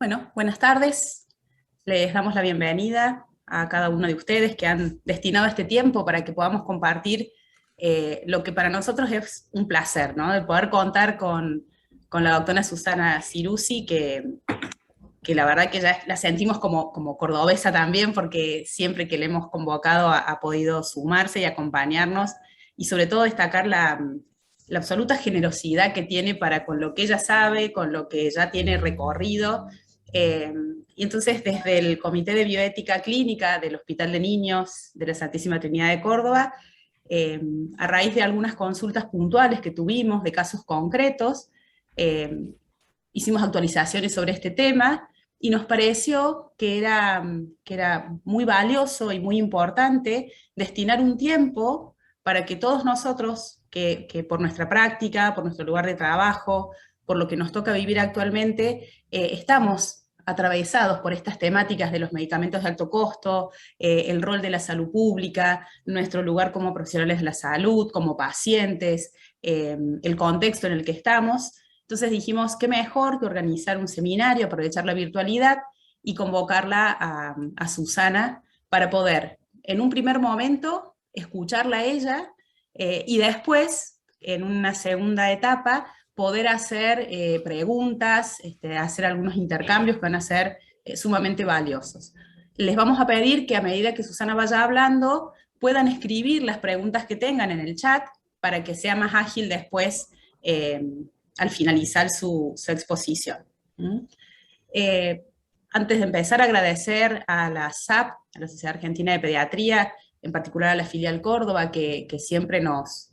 Bueno, buenas tardes. Les damos la bienvenida a cada uno de ustedes que han destinado este tiempo para que podamos compartir lo que para nosotros es un placer, ¿no? De poder contar con la doctora Susana Ciruzzi, que la verdad que ya la sentimos como cordobesa también, porque siempre que le hemos convocado ha podido sumarse y acompañarnos, y sobre todo destacar la absoluta generosidad que tiene para con lo que ella sabe, con lo que ya tiene recorrido. eh, y entonces desde el Comité de Bioética Clínica del Hospital de Niños de la Santísima Trinidad de Córdoba, eh, a raíz de algunas consultas puntuales que tuvimos de casos concretos, eh, hicimos actualizaciones sobre este tema y nos pareció que era muy valioso y muy importante destinar un tiempo para que todos nosotros, que por nuestra práctica, por nuestro lugar de trabajo, por lo que nos toca vivir actualmente, estamos atravesados por estas temáticas de los medicamentos de alto costo, el rol de la salud pública, nuestro lugar como profesionales de la salud, como pacientes, el contexto en el que estamos. Entonces dijimos, qué mejor que organizar un seminario, aprovechar la virtualidad y convocarla a Susana para poder, en un primer momento, escucharla a ella y después, en una segunda etapa, poder hacer preguntas, hacer algunos intercambios que van a ser sumamente valiosos. Les vamos a pedir que a medida que Susana vaya hablando, puedan escribir las preguntas que tengan en el chat para que sea más ágil después al finalizar su exposición. ¿Mm? Eh, Antes de empezar, agradecer a la SAP, a la Sociedad Argentina de Pediatría, en particular a la filial Córdoba, que siempre nos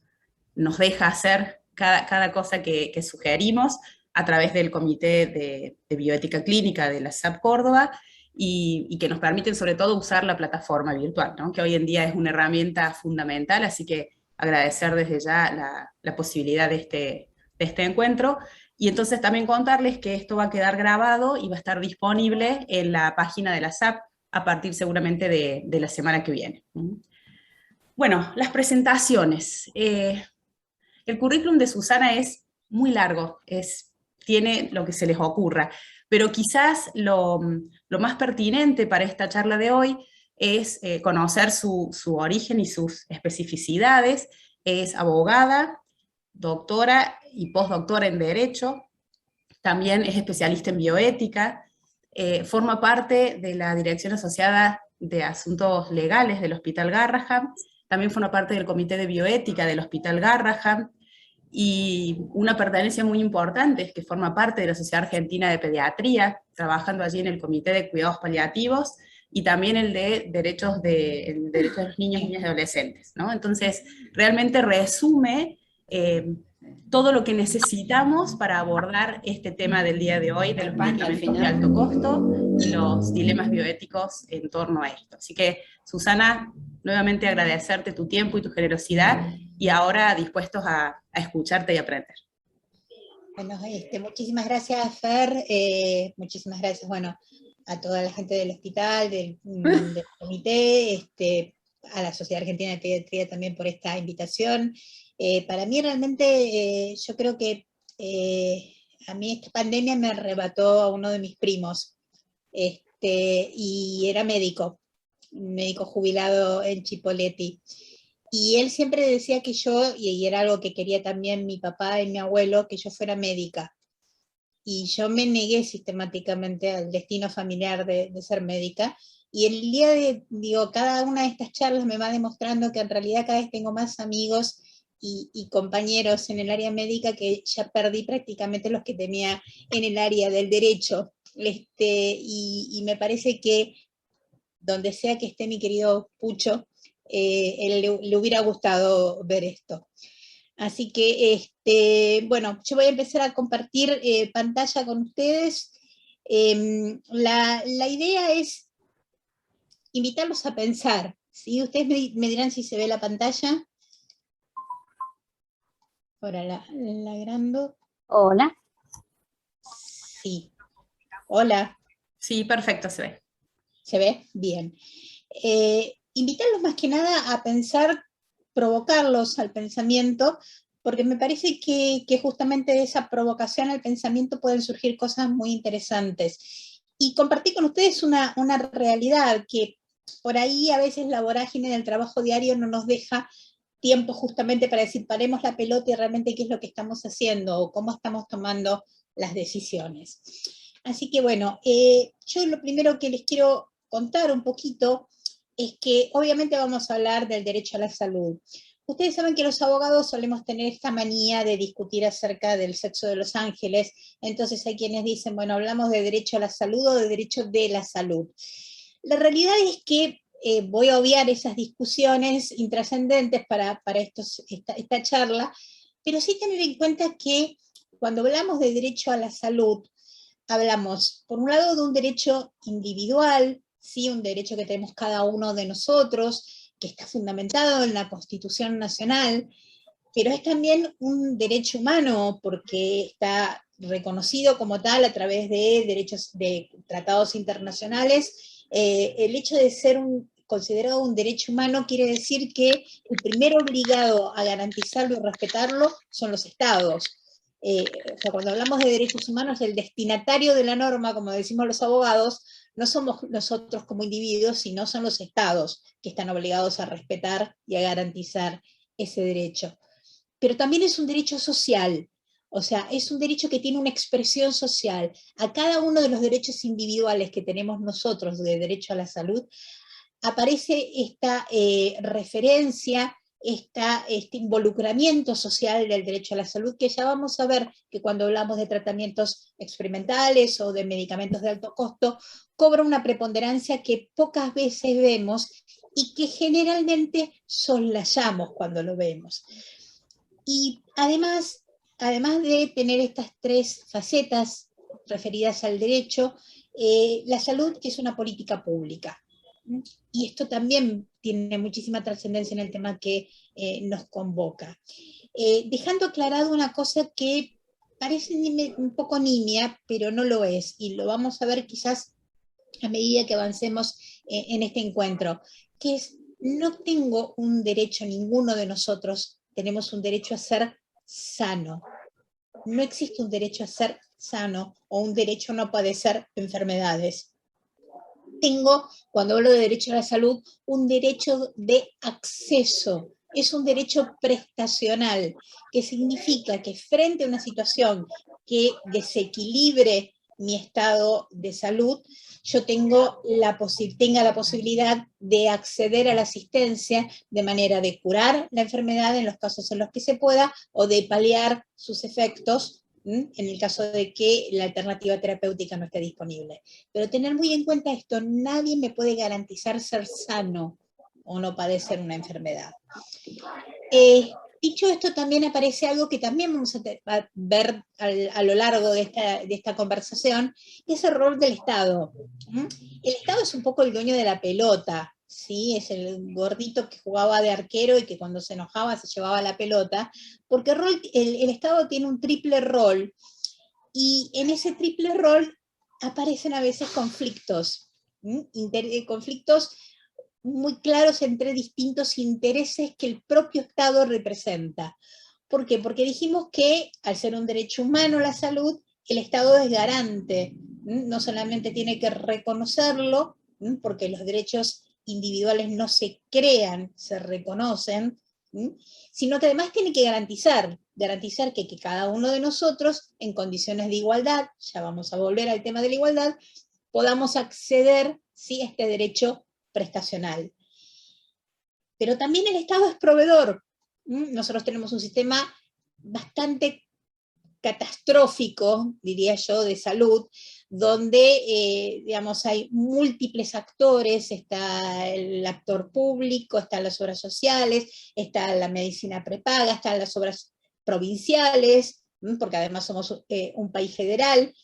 deja hacer cada cosa que sugerimos a través del Comité de Bioética Clínica de la SAP Córdoba, y que nos permiten sobre todo usar la plataforma virtual, ¿no? Que hoy en día es una herramienta fundamental, así que agradecer desde ya la posibilidad de este encuentro. Y entonces también contarles que esto va a quedar grabado y va a estar disponible en la página de la SAP a partir seguramente de la semana que viene. Bueno, las presentaciones. El currículum de Susana es muy largo, tiene lo que se les ocurra, pero quizás lo más pertinente para esta charla de hoy es conocer su origen y sus especificidades. Es abogada, doctora y postdoctora en Derecho, también es especialista en bioética, forma parte de la Dirección Asociada de Asuntos Legales del Hospital Garrahan, también forma parte del Comité de Bioética del Hospital Garrahan, y una pertenencia muy importante es que forma parte de la Sociedad Argentina de Pediatría, trabajando allí en el Comité de Cuidados Paliativos y también el derecho de los niños, niñas y adolescentes, ¿no? Entonces, realmente resume todo lo que necesitamos para abordar este tema del día de hoy, de los medicamentos de alto costo y los dilemas bioéticos en torno a esto. Así que, Susana, nuevamente agradecerte tu tiempo y tu generosidad, y ahora dispuestos a escucharte y aprender. Bueno, muchísimas gracias, Fer, muchísimas gracias, bueno, a toda la gente del hospital, del comité, a la Sociedad Argentina de Pediatría también por esta invitación. Para mí realmente, yo creo que a mí esta pandemia me arrebató a uno de mis primos, y era médico jubilado en Chipoleti. Y él siempre decía que yo, y era algo que quería también mi papá y mi abuelo, que yo fuera médica. Y yo me negué sistemáticamente al destino familiar de ser médica. Y el día cada una de estas charlas me va demostrando que en realidad cada vez tengo más amigos y compañeros en el área médica que ya perdí prácticamente los que tenía en el área del derecho. Y me parece que donde sea que esté mi querido Pucho, él le hubiera gustado ver esto. Así que, bueno, yo voy a empezar a compartir pantalla con ustedes. La idea es invitarlos a pensar, ¿sí? Ustedes me dirán si se ve la pantalla. Ahora la agrando. Hola. Sí. Hola. Sí, perfecto, se ve. ¿Se ve? Bien. Invitarlos más que nada a pensar, provocarlos al pensamiento, porque me parece que justamente de esa provocación al pensamiento pueden surgir cosas muy interesantes. y compartir con ustedes una realidad que por ahí a veces la vorágine del trabajo diario no nos deja tiempo justamente para decir, paremos la pelota y realmente qué es lo que estamos haciendo o cómo estamos tomando las decisiones. Así que bueno, yo lo primero que les quiero contar un poquito es que obviamente vamos a hablar del derecho a la salud. Ustedes saben que los abogados solemos tener esta manía de discutir acerca del sexo de los ángeles, entonces hay quienes dicen, bueno, hablamos de derecho a la salud o de derecho de la salud. La realidad es que voy a obviar esas discusiones intrascendentes para esta charla, pero sí tener en cuenta que cuando hablamos de derecho a la salud, hablamos, por un lado, de un derecho individual, ¿sí? Un derecho que tenemos cada uno de nosotros, que está fundamentado en la Constitución Nacional, pero es también un derecho humano porque está reconocido como tal a través de derechos de tratados internacionales. El hecho de ser considerado un derecho humano quiere decir que el primero obligado a garantizarlo y respetarlo son los estados. O sea, cuando hablamos de derechos humanos, el destinatario de la norma, como decimos los abogados, no somos nosotros como individuos, sino son los estados que están obligados a respetar y a garantizar ese derecho. Pero también es un derecho social, o sea, es un derecho que tiene una expresión social. A cada uno de los derechos individuales que tenemos nosotros de derecho a la salud, aparece esta referencia, este involucramiento social del derecho a la salud, que ya vamos a ver que cuando hablamos de tratamientos experimentales o de medicamentos de alto costo, cobra una preponderancia que pocas veces vemos y que generalmente soslayamos cuando lo vemos. Y además de tener estas tres facetas referidas al derecho, la salud es una política pública. Y esto también tiene muchísima trascendencia en el tema que nos convoca. Dejando aclarado una cosa que parece un poco nimia, pero no lo es, y lo vamos a ver quizás a medida que avancemos en este encuentro, que es, no tengo un derecho, ninguno de nosotros tenemos un derecho a ser sano. No existe un derecho a ser sano o un derecho a no padecer enfermedades. Tengo, cuando hablo de derecho a la salud, un derecho de acceso. Es un derecho prestacional, que significa que frente a una situación que desequilibre mi estado de salud, yo tenga la posibilidad de acceder a la asistencia de manera de curar la enfermedad en los casos en los que se pueda o de paliar sus efectos en el caso de que la alternativa terapéutica no esté disponible. Pero tener muy en cuenta esto, nadie me puede garantizar ser sano o no padecer una enfermedad. Dicho esto, también aparece algo que también vamos a ver a lo largo de esta conversación, que es el rol del Estado. El Estado es un poco el dueño de la pelota, ¿sí? Es el gordito que jugaba de arquero y que cuando se enojaba se llevaba la pelota, porque el Estado tiene un triple rol, y en ese triple rol aparecen a veces conflictos, conflictos muy claros entre distintos intereses que el propio Estado representa. ¿Por qué? Porque dijimos que al ser un derecho humano la salud, el Estado es garante, no solamente tiene que reconocerlo, porque los derechos individuales no se crean, se reconocen, sino que además tiene que garantizar que cada uno de nosotros, en condiciones de igualdad, ya vamos a volver al tema de la igualdad, podamos acceder, ¿sí?, a este derecho prestacional. Pero también el Estado es proveedor. Nosotros tenemos un sistema bastante catastrófico, diría yo, de salud, donde, digamos, hay múltiples actores, está el actor público, están las obras sociales, está la medicina prepaga, están las obras provinciales, porque además somos un país federal.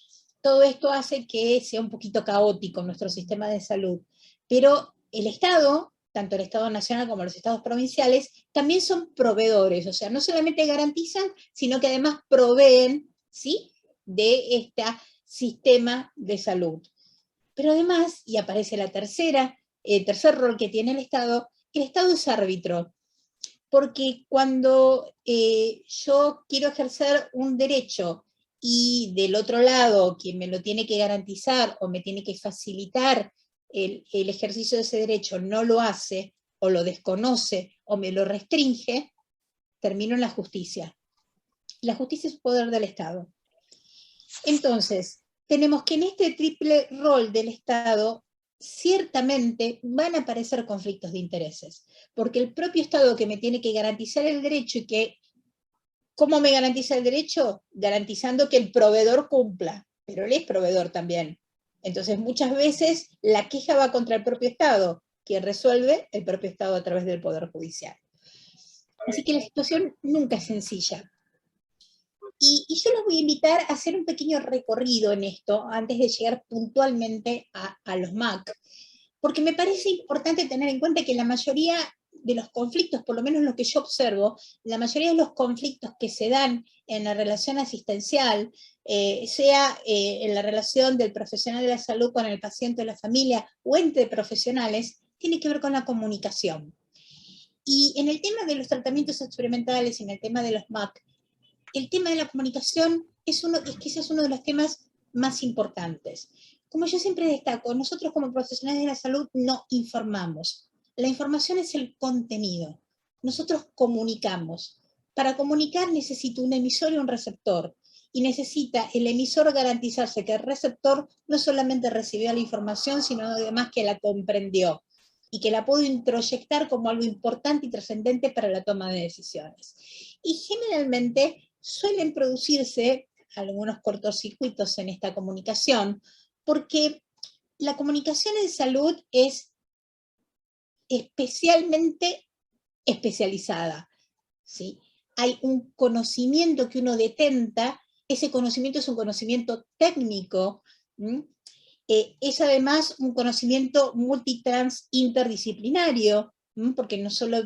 Todo esto hace que sea un poquito caótico nuestro sistema de salud. Pero el Estado, tanto el Estado nacional como los estados provinciales, también son proveedores, o sea, no solamente garantizan, sino que además proveen, ¿sí?, de este sistema de salud. Pero además, y aparece el tercer rol que tiene el Estado es árbitro, porque cuando yo quiero ejercer un derecho y del otro lado, quien me lo tiene que garantizar o me tiene que facilitar el ejercicio de ese derecho no lo hace, o lo desconoce, o me lo restringe, termino en la justicia. La justicia es un poder del Estado. Entonces, tenemos que en este triple rol del Estado, ciertamente van a aparecer conflictos de intereses, porque el propio Estado que me tiene que garantizar el derecho y que, ¿cómo me garantiza el derecho? Garantizando que el proveedor cumpla, pero él es proveedor también. Entonces, muchas veces la queja va contra el propio Estado, que resuelve el propio Estado a través del Poder Judicial. Así que la situación nunca es sencilla. Y yo los voy a invitar a hacer un pequeño recorrido en esto, antes de llegar puntualmente a los MAC, porque me parece importante tener en cuenta que la mayoría de los conflictos, por lo menos lo que yo observo, la mayoría de los conflictos que se dan en la relación asistencial, sea en la relación del profesional de la salud con el paciente o la familia, o entre profesionales, tiene que ver con la comunicación. Y en el tema de los tratamientos experimentales, en el tema de los MAC, el tema de la comunicación es quizás uno de los temas más importantes. Como yo siempre destaco, nosotros como profesionales de la salud no informamos. La información es el contenido. Nosotros comunicamos. Para comunicar necesito un emisor y un receptor. Y necesita el emisor garantizarse que el receptor no solamente recibió la información, sino además que la comprendió y que la puedo introyectar como algo importante y trascendente para la toma de decisiones. Y generalmente suelen producirse algunos cortocircuitos en esta comunicación, porque la comunicación en salud es especialmente especializada, ¿sí? Hay un conocimiento que uno detenta, ese conocimiento es un conocimiento técnico, es además un conocimiento multitrans interdisciplinario, porque no solo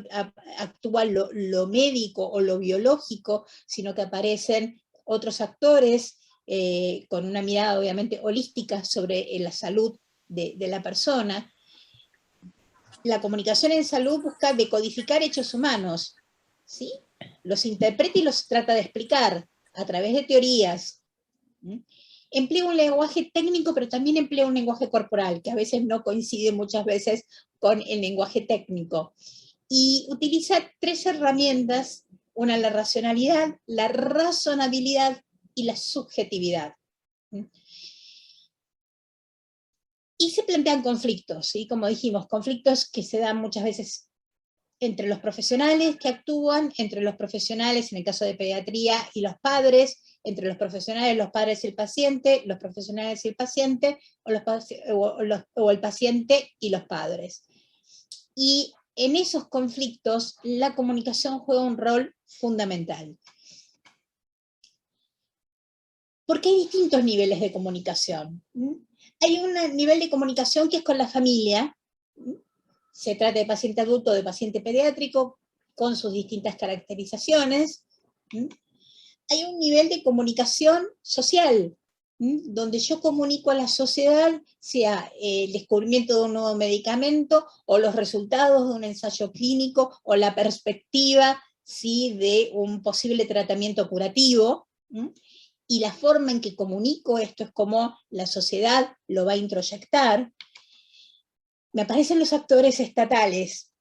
actúa lo médico o lo biológico, sino que aparecen otros actores con una mirada obviamente holística sobre la salud de la persona. La comunicación en salud busca decodificar hechos humanos, ¿sí? Los interpreta y los trata de explicar a través de teorías. Emplea un lenguaje técnico, pero también emplea un lenguaje corporal, que a veces no coincide muchas veces con el lenguaje técnico. Y utiliza 3 herramientas, una la racionalidad, la razonabilidad y la subjetividad. Y se plantean conflictos, ¿sí? Como dijimos, conflictos que se dan muchas veces entre los profesionales que actúan, entre los profesionales, en el caso de pediatría, y los padres, entre los profesionales, los padres y el paciente, los profesionales y el paciente, o el paciente y los padres. Y en esos conflictos, la comunicación juega un rol fundamental. Porque hay distintos niveles de comunicación. Hay un nivel de comunicación que es con la familia, se trata de paciente adulto o de paciente pediátrico, con sus distintas caracterizaciones. Hay un nivel de comunicación social, donde yo comunico a la sociedad, sea el descubrimiento de un nuevo medicamento, o los resultados de un ensayo clínico, o la perspectiva, ¿sí?, de un posible tratamiento curativo. Y la forma en que comunico esto es como la sociedad lo va a introyectar. Me aparecen los actores estatales.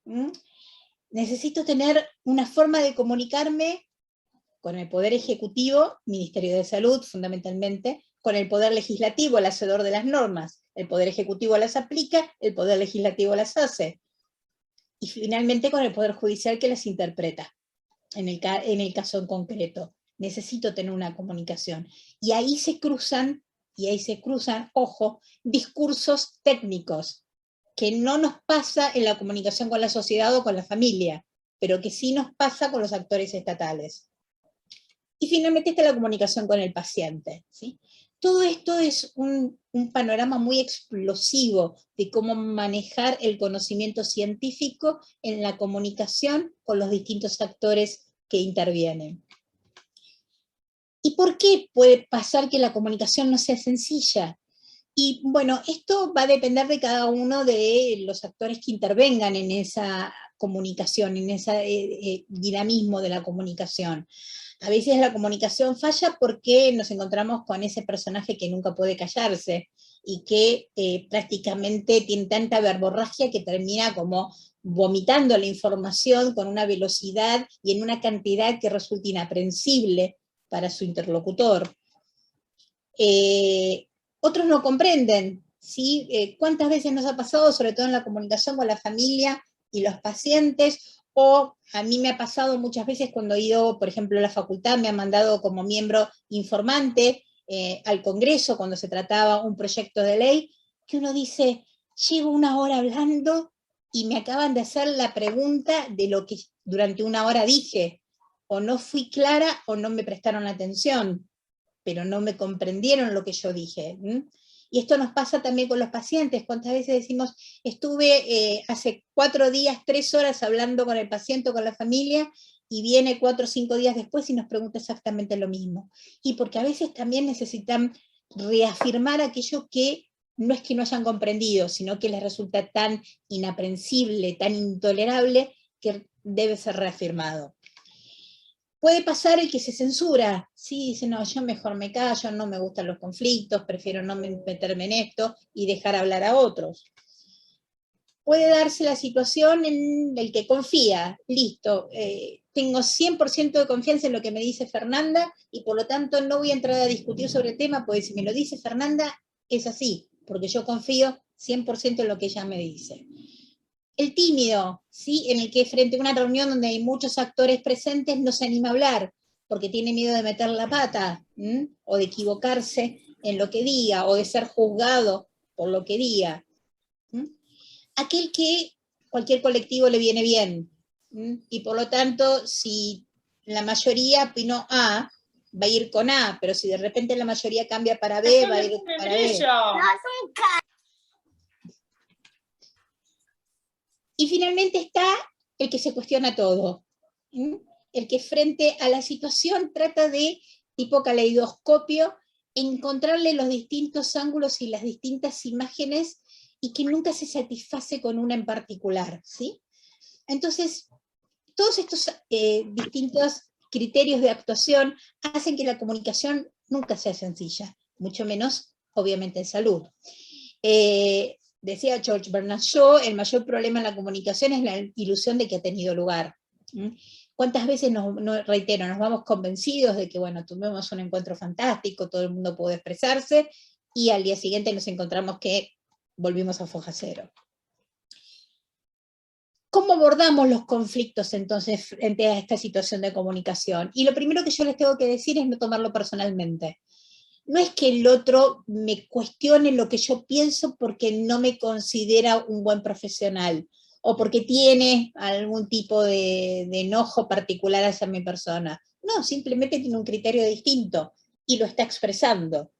Necesito tener una forma de comunicarme con el Poder Ejecutivo, Ministerio de Salud fundamentalmente, con el Poder Legislativo, el hacedor de las normas. El Poder Ejecutivo las aplica, el Poder Legislativo las hace. Y finalmente con el Poder Judicial que las interpreta, en el caso en concreto. Necesito tener una comunicación. Y ahí se cruzan, ojo, discursos técnicos, que no nos pasa en la comunicación con la sociedad o con la familia, pero que sí nos pasa con los actores estatales. Y finalmente está la comunicación con el paciente, ¿sí? Todo esto es un panorama muy explosivo de cómo manejar el conocimiento científico en la comunicación con los distintos actores que intervienen. ¿Y por qué puede pasar que la comunicación no sea sencilla? Y bueno, esto va a depender de cada uno de los actores que intervengan en esa comunicación, en ese dinamismo de la comunicación. A veces la comunicación falla porque nos encontramos con ese personaje que nunca puede callarse y que prácticamente tiene tanta verborragia que termina como vomitando la información con una velocidad y en una cantidad que resulta inaprensible para su interlocutor. Otros no comprenden, ¿sí? ¿Cuántas veces nos ha pasado, sobre todo en la comunicación con la familia y los pacientes? O a mí me ha pasado muchas veces cuando he ido, por ejemplo, a la facultad, me han mandado como miembro informante al Congreso cuando se trataba un proyecto de ley, que uno dice, llevo una hora hablando y me acaban de hacer la pregunta de lo que durante una hora dije, o no fui clara o no me prestaron atención, pero no me comprendieron lo que yo dije. Y esto nos pasa también con los pacientes. ¿Cuántas veces decimos, estuve hace 4 días, 3 horas hablando con el paciente o con la familia, y viene 4 o 5 días después y nos pregunta exactamente lo mismo? Y porque a veces también necesitan reafirmar aquello que no es que no hayan comprendido, sino que les resulta tan inaprensible, tan intolerable, que debe ser reafirmado. Puede pasar el que se censura, ¿sí? Dice, no, yo mejor me callo, no me gustan los conflictos, prefiero no meterme en esto y dejar hablar a otros. Puede darse la situación en el que confía, listo, tengo 100% de confianza en lo que me dice Fernanda y por lo tanto no voy a entrar a discutir sobre el tema, porque si me lo dice Fernanda es así, porque yo confío 100% en lo que ella me dice. El tímido, ¿sí? En el que frente a una reunión donde hay muchos actores presentes no se anima a hablar, porque tiene miedo de meter la pata, o de equivocarse en lo que diga, o de ser juzgado por lo que diga. Aquel que cualquier colectivo le viene bien, y por lo tanto, si la mayoría opinó A, va a ir con A, pero si de repente la mayoría cambia para B, va a ir para B. Y finalmente está el que se cuestiona todo, el que frente a la situación trata de, tipo caleidoscopio, encontrarle los distintos ángulos y las distintas imágenes y que nunca se satisface con una en particular, ¿sí? Entonces, todos estos distintos criterios de actuación hacen que la comunicación nunca sea sencilla, mucho menos, obviamente, en salud. Decía George Bernard Shaw, el mayor problema en la comunicación es la ilusión de que ha tenido lugar. ¿Cuántas veces reitero, nos vamos convencidos de que, bueno, tuvimos un encuentro fantástico, todo el mundo pudo expresarse, y al día siguiente nos encontramos que volvimos a foja cero? ¿Cómo abordamos los conflictos entonces frente a esta situación de comunicación? Y lo primero que yo les tengo que decir es no tomarlo personalmente. No es que el otro me cuestione lo que yo pienso porque no me considera un buen profesional o porque tiene algún tipo de enojo particular hacia mi persona. No, simplemente tiene un criterio distinto y lo está expresando.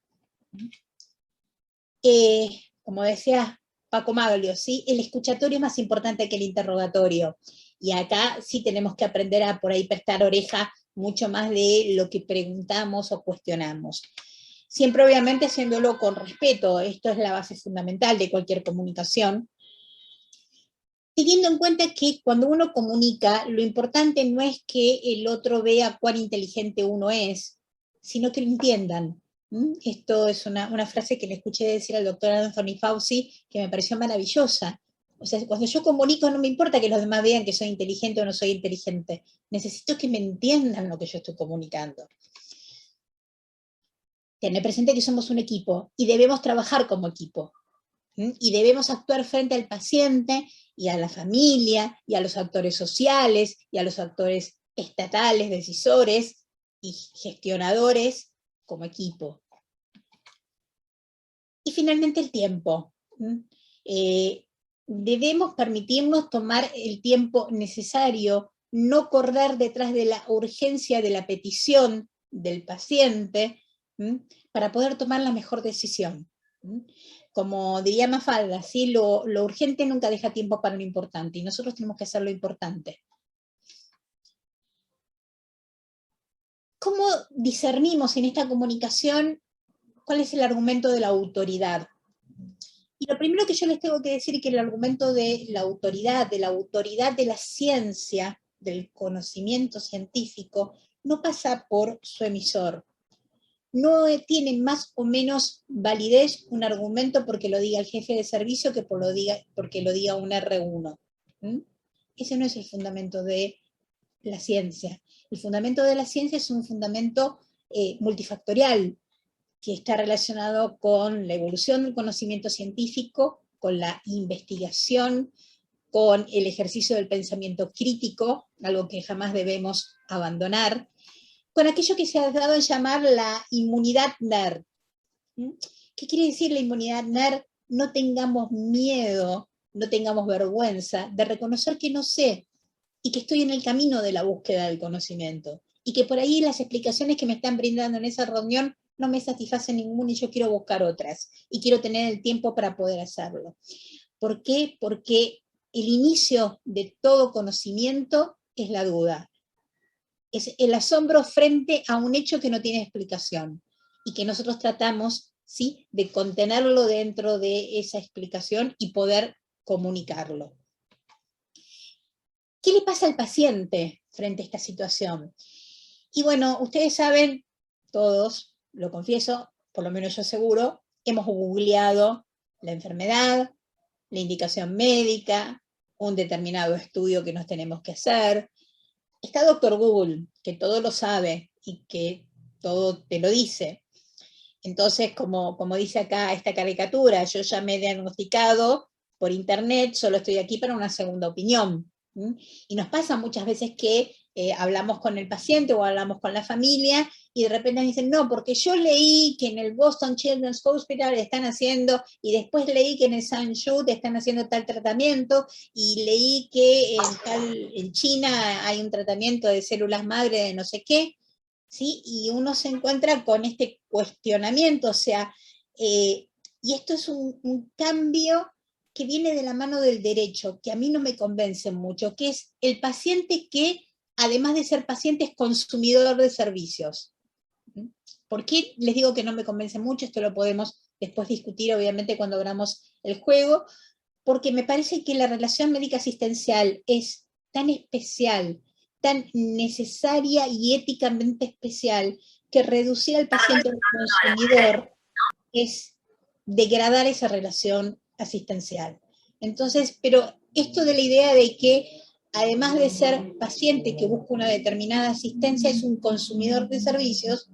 Como decía Paco Maglio, ¿sí? El escuchatorio es más importante que el interrogatorio. Y acá sí tenemos que aprender a por ahí prestar oreja mucho más de lo que preguntamos o cuestionamos. Siempre obviamente haciéndolo con respeto, esto es la base fundamental de cualquier comunicación, teniendo en cuenta que cuando uno comunica, lo importante no es que el otro vea cuán inteligente uno es, sino que lo entiendan. Esto es una frase que le escuché decir al doctor Anthony Fauci, que me pareció maravillosa. O sea, cuando yo comunico no me importa que los demás vean que soy inteligente o no soy inteligente, necesito que me entiendan lo que yo estoy comunicando. Tener presente que somos un equipo y debemos trabajar como equipo. Y debemos actuar frente al paciente y a la familia y a los actores sociales y a los actores estatales, decisores y gestionadores como equipo. Y finalmente el tiempo. Debemos permitirnos tomar el tiempo necesario, no correr detrás de la urgencia de la petición del paciente, para poder tomar la mejor decisión. Como diría Mafalda, ¿sí? Lo urgente nunca deja tiempo para lo importante, y nosotros tenemos que hacer lo importante. ¿Cómo discernimos en esta comunicación cuál es el argumento de la autoridad? Y lo primero que yo les tengo que decir es que el argumento de la autoridad de la ciencia, del conocimiento científico, no pasa por su emisor. No tiene más o menos validez un argumento porque lo diga el jefe de servicio que porque lo diga un R1. ¿Mm? Ese no es el fundamento de la ciencia. El fundamento de la ciencia es un fundamento multifactorial, que está relacionado con la evolución del conocimiento científico, con la investigación, con el ejercicio del pensamiento crítico, algo que jamás debemos abandonar, con aquello que se ha dado en llamar la inmunidad nerd. ¿Qué quiere decir la inmunidad nerd? No tengamos miedo, no tengamos vergüenza de reconocer que no sé y que estoy en el camino de la búsqueda del conocimiento, y que por ahí las explicaciones que me están brindando en esa reunión no me satisfacen ninguna y yo quiero buscar otras, y quiero tener el tiempo para poder hacerlo. ¿Por qué? Porque el inicio de todo conocimiento es la duda. Es el asombro frente a un hecho que no tiene explicación, y que nosotros tratamos, ¿sí?, de contenerlo dentro de esa explicación y poder comunicarlo. ¿Qué le pasa al paciente frente a esta situación? Y bueno, ustedes saben, todos, lo confieso, por lo menos yo seguro, hemos googleado la enfermedad, la indicación médica, un determinado estudio que nos tenemos que hacer. Está Doctor Google, que todo lo sabe y que todo te lo dice. Entonces, como dice acá esta caricatura, yo ya me he diagnosticado por internet, solo estoy aquí para una segunda opinión. Y nos pasa muchas veces que hablamos con el paciente o hablamos con la familia y de repente nos dicen, no, porque yo leí que en el Boston Children's Hospital están haciendo, y después leí que en el St. Jude están haciendo tal tratamiento, y leí que en China hay un tratamiento de células madre de no sé qué, ¿sí? Y uno se encuentra con este cuestionamiento, o sea, y esto es un cambio que viene de la mano del derecho, que a mí no me convence mucho, que es el paciente que, además de ser paciente, es consumidor de servicios. ¿Por qué les digo que no me convence mucho? Esto lo podemos después discutir, obviamente, cuando abramos el juego, porque me parece que la relación médica asistencial es tan especial, tan necesaria y éticamente especial, que reducir al paciente al consumidor es degradar esa relación asistencial. Entonces, pero esto de la idea de que además de ser paciente que busca una determinada asistencia, es un consumidor de servicios,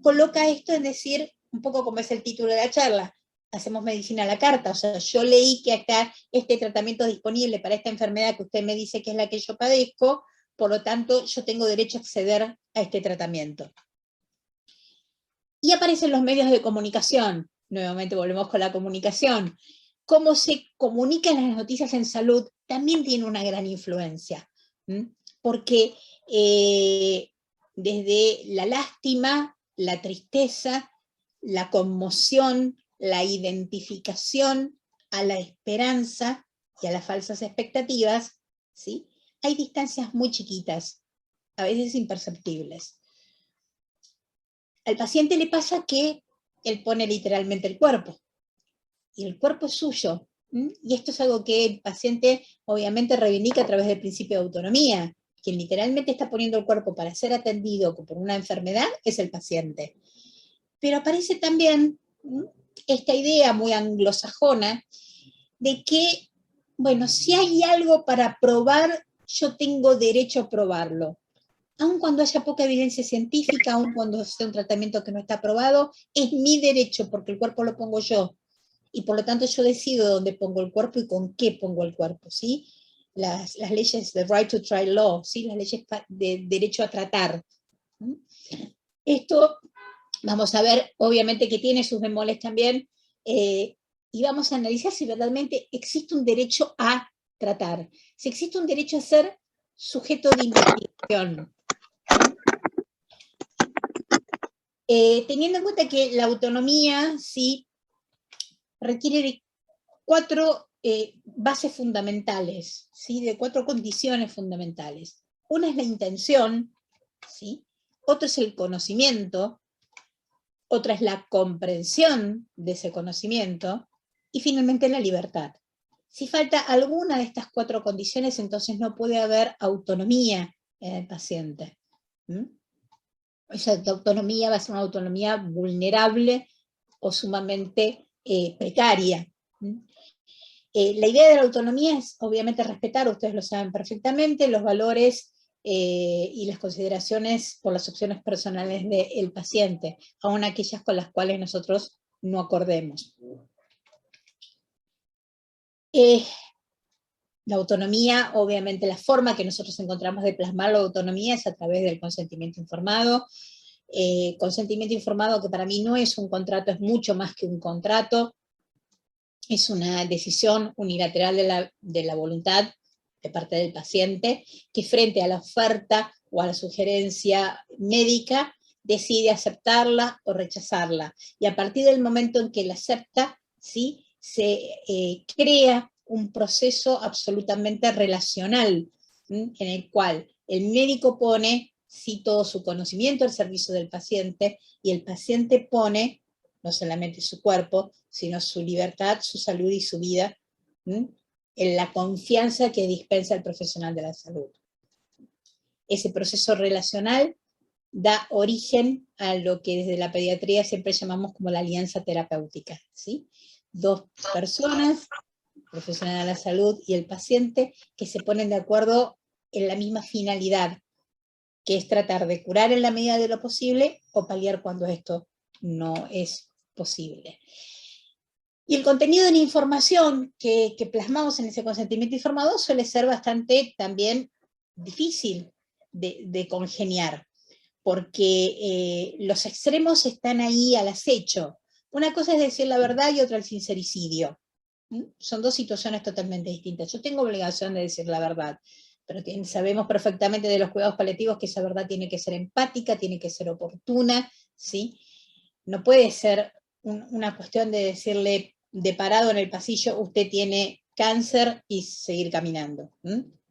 coloca esto en decir, un poco como es el título de la charla, hacemos medicina a la carta, o sea, yo leí que acá este tratamiento es disponible para esta enfermedad que usted me dice que es la que yo padezco, por lo tanto, yo tengo derecho a acceder a este tratamiento. Y aparecen los medios de comunicación. Nuevamente volvemos con la comunicación. Cómo se comunican las noticias en salud también tiene una gran influencia, porque desde la lástima, la tristeza, la conmoción, la identificación, a la esperanza y a las falsas expectativas, ¿sí?, hay distancias muy chiquitas, a veces imperceptibles. Al paciente le pasa que él pone literalmente el cuerpo, y el cuerpo es suyo, y esto es algo que el paciente obviamente reivindica a través del principio de autonomía. Quien literalmente está poniendo el cuerpo para ser atendido por una enfermedad es el paciente. Pero aparece también esta idea muy anglosajona de que, bueno, si hay algo para probar, yo tengo derecho a probarlo. Aun cuando haya poca evidencia científica, aun cuando sea un tratamiento que no está aprobado, es mi derecho, porque el cuerpo lo pongo yo. Y por lo tanto yo decido dónde pongo el cuerpo y con qué pongo el cuerpo, ¿sí? Las leyes de right to try law, ¿sí?, las leyes de derecho a tratar. Esto, vamos a ver, obviamente que tiene sus bemoles también, y vamos a analizar si verdaderamente existe un derecho a tratar, si existe un derecho a ser sujeto de investigación. Teniendo en cuenta que la autonomía, sí, requiere de 4 bases fundamentales, ¿sí?, de 4 condiciones fundamentales. Una es la intención, ¿sí?, otro es el conocimiento, otra es la comprensión de ese conocimiento, Y finalmente la libertad. Si falta alguna de estas 4 condiciones, entonces no puede haber autonomía en el paciente. Esa autonomía va a ser una autonomía vulnerable o sumamente precaria. La idea de la autonomía es obviamente respetar, ustedes lo saben perfectamente, los valores y las consideraciones por las opciones personales del paciente, aun aquellas con las cuales nosotros no acordemos. La autonomía, obviamente la forma que nosotros encontramos de plasmar la autonomía es a través del consentimiento informado. Consentimiento informado que para mí no es un contrato, es mucho más que un contrato. Es una decisión unilateral de la voluntad de parte del paciente, que frente a la oferta o a la sugerencia médica decide aceptarla o rechazarla. Y a partir del momento en que la acepta, ¿sí?, se crea un proceso absolutamente relacional, en el cual el médico pone, sí, todo su conocimiento al servicio del paciente, y el paciente pone no solamente su cuerpo, sino su libertad, su salud y su vida, en la confianza que dispensa el profesional de la salud. Ese proceso relacional da origen a lo que desde la pediatría siempre llamamos como la alianza terapéutica, ¿sí? 2 personas, el profesional de la salud y el paciente, que se ponen de acuerdo en la misma finalidad, que es tratar de curar en la medida de lo posible o paliar cuando esto no es posible. Y el contenido de la información que plasmamos en ese consentimiento informado suele ser bastante también difícil de congeniar, porque los extremos están ahí al acecho. Una cosa es decir la verdad y otra el sincericidio. Son 2 situaciones totalmente distintas. Yo tengo obligación de decir la verdad, pero sabemos perfectamente de los cuidados paliativos que esa verdad tiene que ser empática, tiene que ser oportuna, ¿sí? No puede ser una cuestión de decirle de parado en el pasillo, usted tiene cáncer y seguir caminando.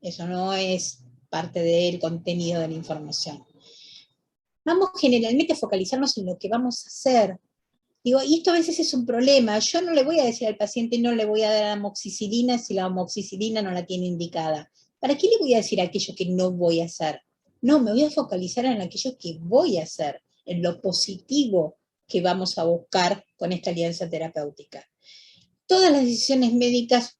Eso no es parte del contenido de la información. Vamos generalmente a focalizarnos en lo que vamos a hacer. Digo, y esto a veces es un problema. Yo no le voy a decir al paciente, no le voy a dar amoxicilina si la amoxicilina no la tiene indicada. ¿Para qué le voy a decir aquello que no voy a hacer? No, me voy a focalizar en aquello que voy a hacer, en lo positivo que vamos a buscar con esta alianza terapéutica. Todas las decisiones médicas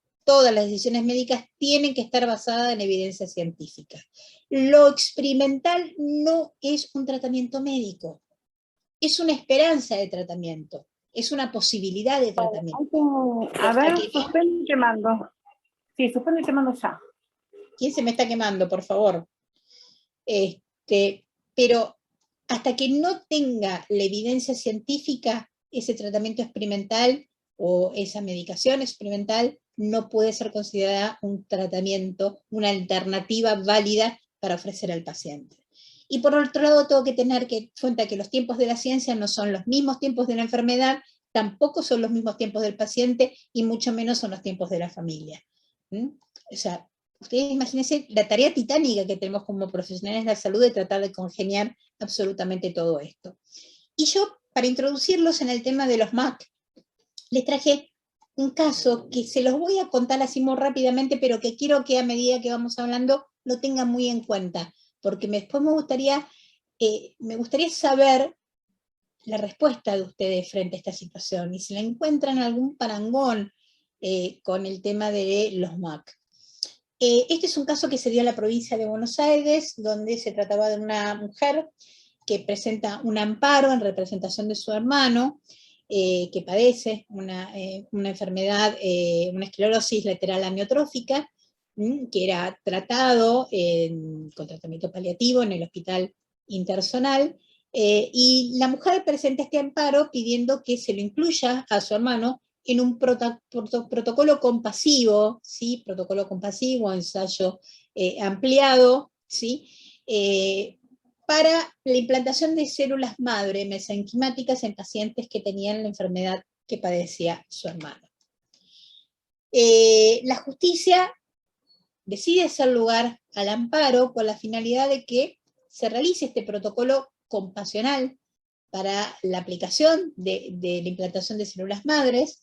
tienen que estar basadas en evidencia científica. Lo experimental no es un tratamiento médico, es una esperanza de tratamiento, es una posibilidad de tratamiento. A ver, suspende y te mando. Sí, suspende y te mando ya. ¿Quién se me está quemando, por favor? Pero hasta que no tenga la evidencia científica, ese tratamiento experimental o esa medicación experimental no puede ser considerada un tratamiento, una alternativa válida para ofrecer al paciente. Y por otro lado, tengo que tener en cuenta que los tiempos de la ciencia no son los mismos tiempos de la enfermedad, tampoco son los mismos tiempos del paciente, y mucho menos son los tiempos de la familia. O sea, ustedes imagínense la tarea titánica que tenemos como profesionales de la salud de tratar de congeniar absolutamente todo esto. Y yo, para introducirlos en el tema de los MAC, les traje un caso que se los voy a contar así muy rápidamente, pero que quiero que a medida que vamos hablando lo tengan muy en cuenta, porque después me gustaría saber la respuesta de ustedes frente a esta situación, y si la encuentran algún parangón con el tema de los MAC. Este es un caso que se dio en la provincia de Buenos Aires, donde se trataba de una mujer que presenta un amparo en representación de su hermano, que padece una enfermedad, una esclerosis lateral amiotrófica, que era tratado con tratamiento paliativo en el hospital interzonal, y la mujer presenta este amparo pidiendo que se lo incluya a su hermano en un protocolo compasivo, ¿sí? Protocolo compasivo, ensayo ampliado, ¿sí? Para la implantación de células madre mesenquimáticas en pacientes que tenían la enfermedad que padecía su hermano. La justicia decide hacer lugar al amparo con la finalidad de que se realice este protocolo compasional para la aplicación de la implantación de células madres,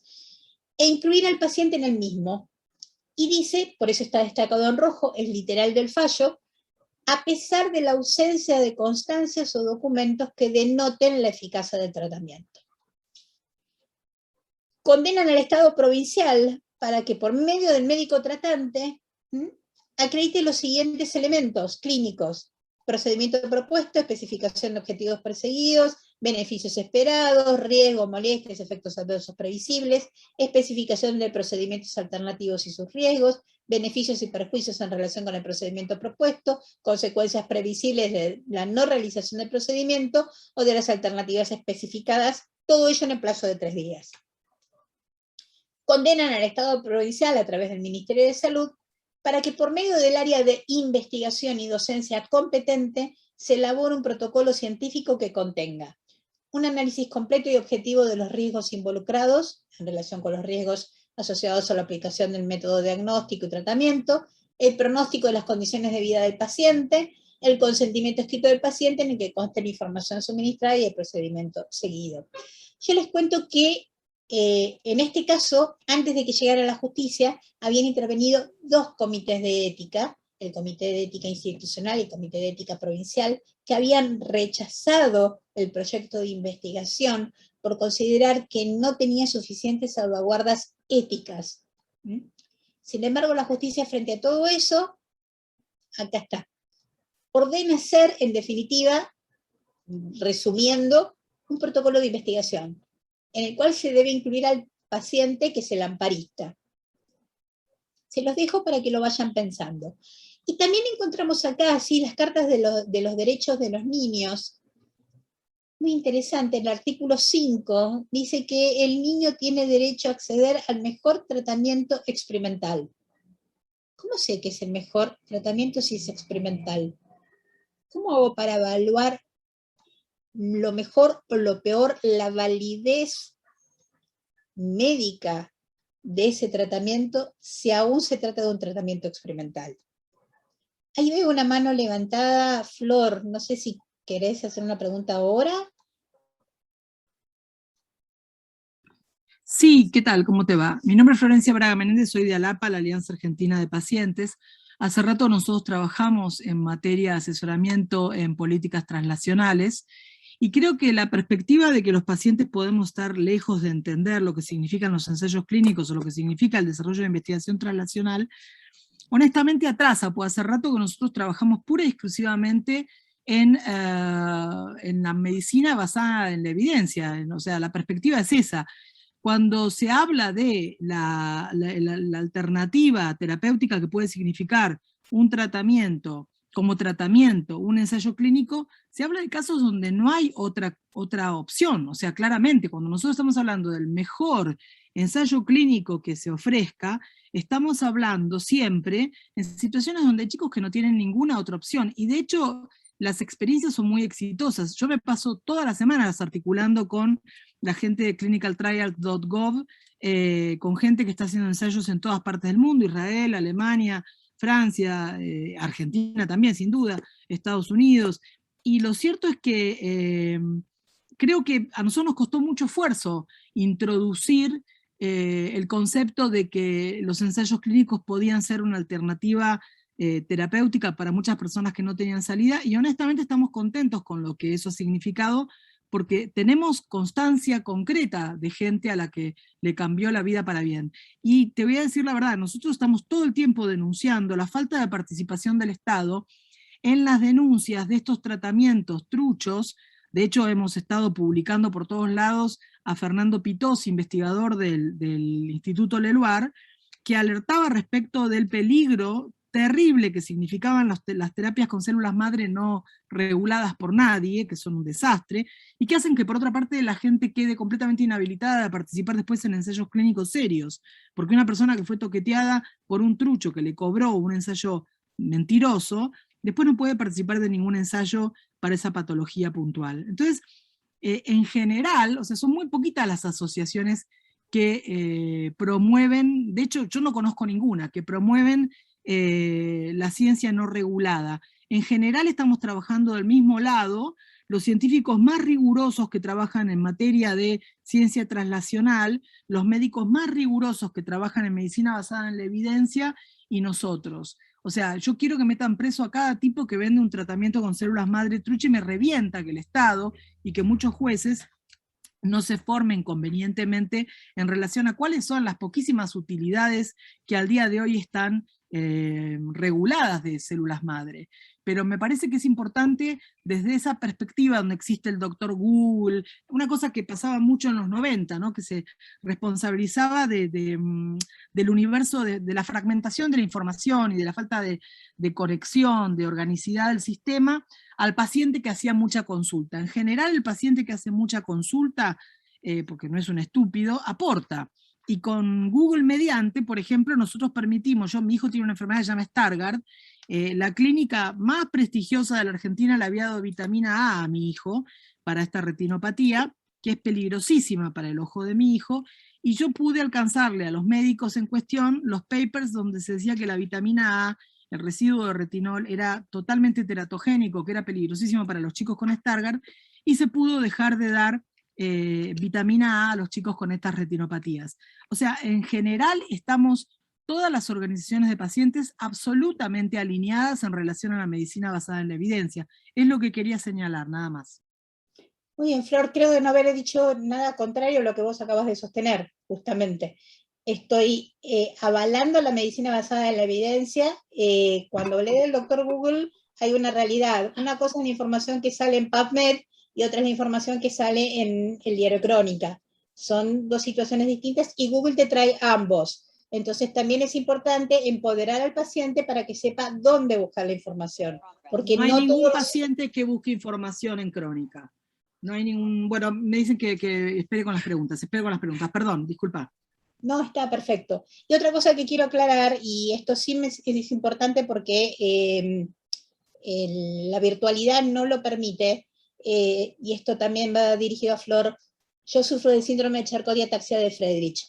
e incluir al paciente en el mismo. Y dice, por eso está destacado en rojo, es literal del fallo, a pesar de la ausencia de constancias o documentos que denoten la eficacia del tratamiento. Condenan al Estado provincial para que por medio del médico tratante acredite los siguientes elementos clínicos: procedimiento propuesto, especificación de objetivos perseguidos, beneficios esperados, riesgos, molestias, efectos adversos previsibles, especificación de procedimientos alternativos y sus riesgos, beneficios y perjuicios en relación con el procedimiento propuesto, consecuencias previsibles de la no realización del procedimiento o de las alternativas especificadas, todo ello en el plazo de 3 días. Condenan al Estado provincial a través del Ministerio de Salud para que por medio del área de investigación y docencia competente se elabore un protocolo científico que contenga un análisis completo y objetivo de los riesgos involucrados en relación con los riesgos asociados a la aplicación del método diagnóstico y tratamiento, el pronóstico de las condiciones de vida del paciente, el consentimiento escrito del paciente en el que conste la información suministrada y el procedimiento seguido. Yo les cuento que en este caso, antes de que llegara a la justicia, habían intervenido 2 comités de ética, el Comité de Ética Institucional y el Comité de Ética Provincial, que habían rechazado el proyecto de investigación por considerar que no tenía suficientes salvaguardas éticas. Sin embargo, la justicia, frente a todo eso, acá está. Ordena hacer, en definitiva, resumiendo, un protocolo de investigación, en el cual se debe incluir al paciente, que es el amparista. Se los dejo para que lo vayan pensando. Y también encontramos acá, sí, las cartas de los derechos de los niños. Muy interesante, en el artículo 5 dice que el niño tiene derecho a acceder al mejor tratamiento experimental. ¿Cómo sé que es el mejor tratamiento si es experimental? ¿Cómo hago para evaluar lo mejor o lo peor, la validez médica de ese tratamiento, si aún se trata de un tratamiento experimental? Ahí veo una mano levantada, Flor, no sé si querés hacer una pregunta ahora. Sí, ¿qué tal? ¿Cómo te va? Mi nombre es Florencia Braga Menéndez, soy de ALAPA, la Alianza Argentina de Pacientes. Hace rato nosotros trabajamos en materia de asesoramiento en políticas translacionales, y creo que la perspectiva de que los pacientes podemos estar lejos de entender lo que significan los ensayos clínicos o lo que significa el desarrollo de investigación translacional, honestamente atrasa, pues hace rato que nosotros trabajamos pura y exclusivamente en la medicina basada en la evidencia, o sea, la perspectiva es esa. Cuando se habla de la alternativa terapéutica que puede significar un tratamiento, como tratamiento, un ensayo clínico, se habla de casos donde no hay otra opción. O sea, claramente, cuando nosotros estamos hablando del mejor ensayo clínico que se ofrezca, estamos hablando siempre en situaciones donde hay chicos que no tienen ninguna otra opción. Y de hecho, las experiencias son muy exitosas. Yo me paso todas las semanas articulando con la gente de clinicaltrials.gov, con gente que está haciendo ensayos en todas partes del mundo, Israel, Alemania, Francia, Argentina también, sin duda, Estados Unidos. Y lo cierto es que creo que a nosotros nos costó mucho esfuerzo introducir el concepto de que los ensayos clínicos podían ser una alternativa terapéutica para muchas personas que no tenían salida, y honestamente estamos contentos con lo que eso ha significado, porque tenemos constancia concreta de gente a la que le cambió la vida para bien. Y te voy a decir la verdad, nosotros estamos todo el tiempo denunciando la falta de participación del Estado en las denuncias de estos tratamientos truchos. De hecho, hemos estado publicando por todos lados a Fernando Pitós, investigador del Instituto Leluar, que alertaba respecto del peligro terrible que significaban las terapias con células madre no reguladas por nadie, que son un desastre, y que hacen que por otra parte la gente quede completamente inhabilitada de participar después en ensayos clínicos serios, porque una persona que fue toqueteada por un trucho que le cobró un ensayo mentiroso, después no puede participar de ningún ensayo para esa patología puntual. Entonces, en general, o sea, son muy poquitas las asociaciones que promueven, de hecho yo no conozco ninguna, que promueven la ciencia no regulada. En general estamos trabajando del mismo lado, los científicos más rigurosos que trabajan en materia de ciencia translacional, los médicos más rigurosos que trabajan en medicina basada en la evidencia, y nosotros. O sea, yo quiero que metan preso a cada tipo que vende un tratamiento con células madre trucha, y me revienta que el Estado y que muchos jueces no se formen convenientemente en relación a cuáles son las poquísimas utilidades que al día de hoy están reguladas de células madre. Pero me parece que es importante desde esa perspectiva donde existe el doctor Google, una cosa que pasaba mucho en los 90, ¿no? Que se responsabilizaba del universo, de la fragmentación de la información y de la falta de conexión, de organicidad del sistema, al paciente que hacía mucha consulta. En general, el paciente que hace mucha consulta, porque no es un estúpido, aporta. Y con Google mediante, por ejemplo, nosotros permitimos, mi hijo tiene una enfermedad que se llama Stargardt, la clínica más prestigiosa de la Argentina le había dado vitamina A mi hijo para esta retinopatía, que es peligrosísima para el ojo de mi hijo, y yo pude alcanzarle a los médicos en cuestión los papers donde se decía que la vitamina A, el residuo de retinol, era totalmente teratogénico, que era peligrosísimo para los chicos con Stargardt, y se pudo dejar de dar vitamina A a los chicos con estas retinopatías. O sea, en general estamos todas las organizaciones de pacientes absolutamente alineadas en relación a la medicina basada en la evidencia. Es lo que quería señalar, nada más. Muy bien, Flor, creo de no haber dicho nada contrario a lo que vos acabas de sostener, justamente. Estoy avalando la medicina basada en la evidencia. Cuando hablé del doctor Google, hay una realidad. Una cosa es la información que sale en PubMed, y otra es la información que sale en el diario Crónica. Son dos situaciones distintas y Google te trae ambos. Entonces también es importante empoderar al paciente para que sepa dónde buscar la información. Porque no hay ningún paciente que busque información en Crónica. No hay ningún... Bueno, me dicen que espere con las preguntas. Perdón, disculpa. No, está perfecto. Y otra cosa que quiero aclarar, y esto sí es importante porque la virtualidad no lo permite, y esto también va dirigido a Flor. Yo sufro del síndrome de Charcot-ataxia de Friedrich.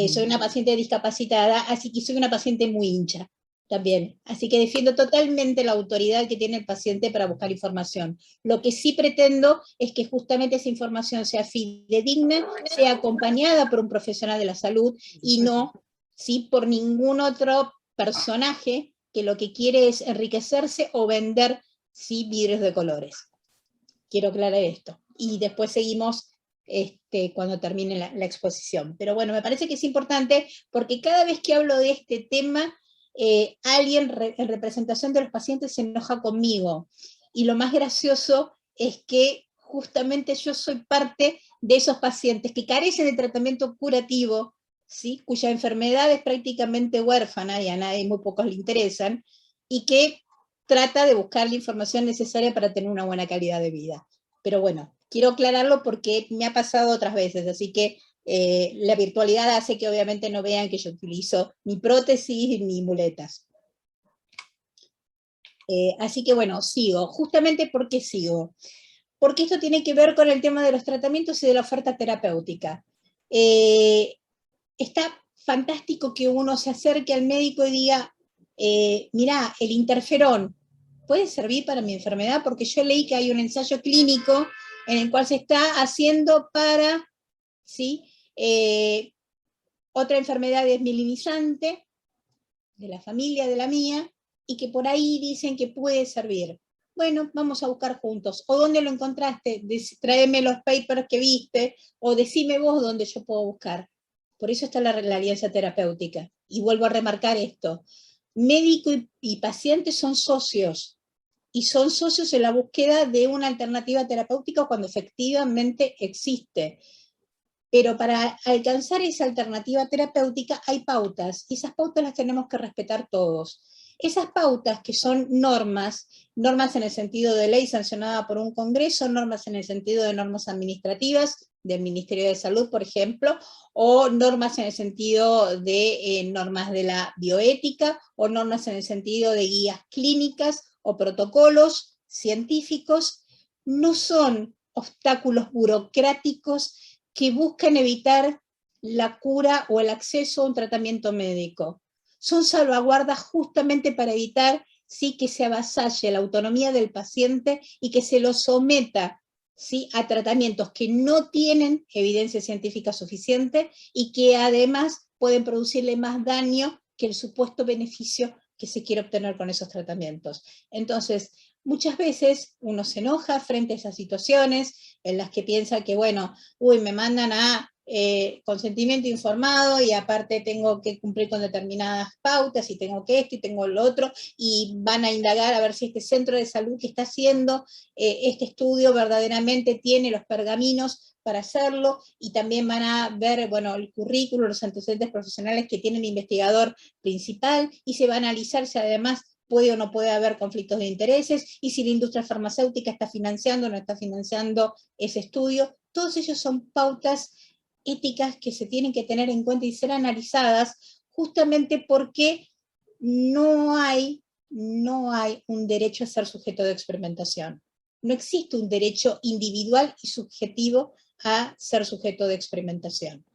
Soy una paciente discapacitada, así que soy una paciente muy hincha también. Así que defiendo totalmente la autoridad que tiene el paciente para buscar información. Lo que sí pretendo es que justamente esa información sea fidedigna, sea acompañada por un profesional de la salud, y no por ningún otro personaje que lo que quiere es enriquecerse o vender vidrios de colores. Quiero aclarar esto. Y después seguimos cuando termine la exposición. Pero bueno, me parece que es importante porque cada vez que hablo de este tema, alguien en representación de los pacientes se enoja conmigo. Y lo más gracioso es que justamente yo soy parte de esos pacientes que carecen de tratamiento curativo, ¿sí? Cuya enfermedad es prácticamente huérfana y a nadie, muy pocos le interesan, y que trata de buscar la información necesaria para tener una buena calidad de vida. Pero bueno, quiero aclararlo porque me ha pasado otras veces, así que la virtualidad hace que obviamente no vean que yo utilizo ni prótesis ni muletas. Así que bueno, sigo. Justamente ¿por qué sigo? Porque esto tiene que ver con el tema de los tratamientos y de la oferta terapéutica. Está fantástico que uno se acerque al médico y diga, mirá, el interferón puede servir para mi enfermedad, porque yo leí que hay un ensayo clínico en el cual se está haciendo para otra enfermedad desmielinizante de la familia de la mía, y que por ahí dicen que puede servir. Bueno, vamos a buscar juntos. ¿O dónde lo encontraste? Tráeme los papers que viste, o decime vos dónde yo puedo buscar. Por eso está la alianza terapéutica. Y vuelvo a remarcar esto. Médico y paciente son socios, y son socios en la búsqueda de una alternativa terapéutica cuando efectivamente existe. Pero para alcanzar esa alternativa terapéutica hay pautas, y esas pautas las tenemos que respetar todos. Esas pautas, que son normas en el sentido de ley sancionada por un congreso, normas en el sentido de normas administrativas del Ministerio de Salud, por ejemplo, o normas en el sentido de normas de la bioética, o normas en el sentido de guías clínicas o protocolos científicos, no son obstáculos burocráticos que buscan evitar la cura o el acceso a un tratamiento médico. Son salvaguardas justamente para evitar ¿sí?, que se avasalle la autonomía del paciente y que se lo someta, ¿sí?, a tratamientos que no tienen evidencia científica suficiente y que además pueden producirle más daño que el supuesto beneficio que se quiere obtener con esos tratamientos. Entonces, muchas veces uno se enoja frente a esas situaciones en las que piensa que, bueno, me mandan a consentimiento informado y aparte tengo que cumplir con determinadas pautas y tengo que esto y tengo lo otro, y van a indagar a ver si este centro de salud que está haciendo este estudio verdaderamente tiene los pergaminos para hacerlo, y también van a ver, bueno, el currículo, los antecedentes profesionales que tiene el investigador principal, y se va a analizar si además puede o no puede haber conflictos de intereses, y si la industria farmacéutica está financiando o no está financiando ese estudio. Todos ellos son pautas éticas que se tienen que tener en cuenta y ser analizadas, justamente porque no hay un derecho a ser sujeto de experimentación. No existe un derecho individual y subjetivo a ser sujeto de experimentación.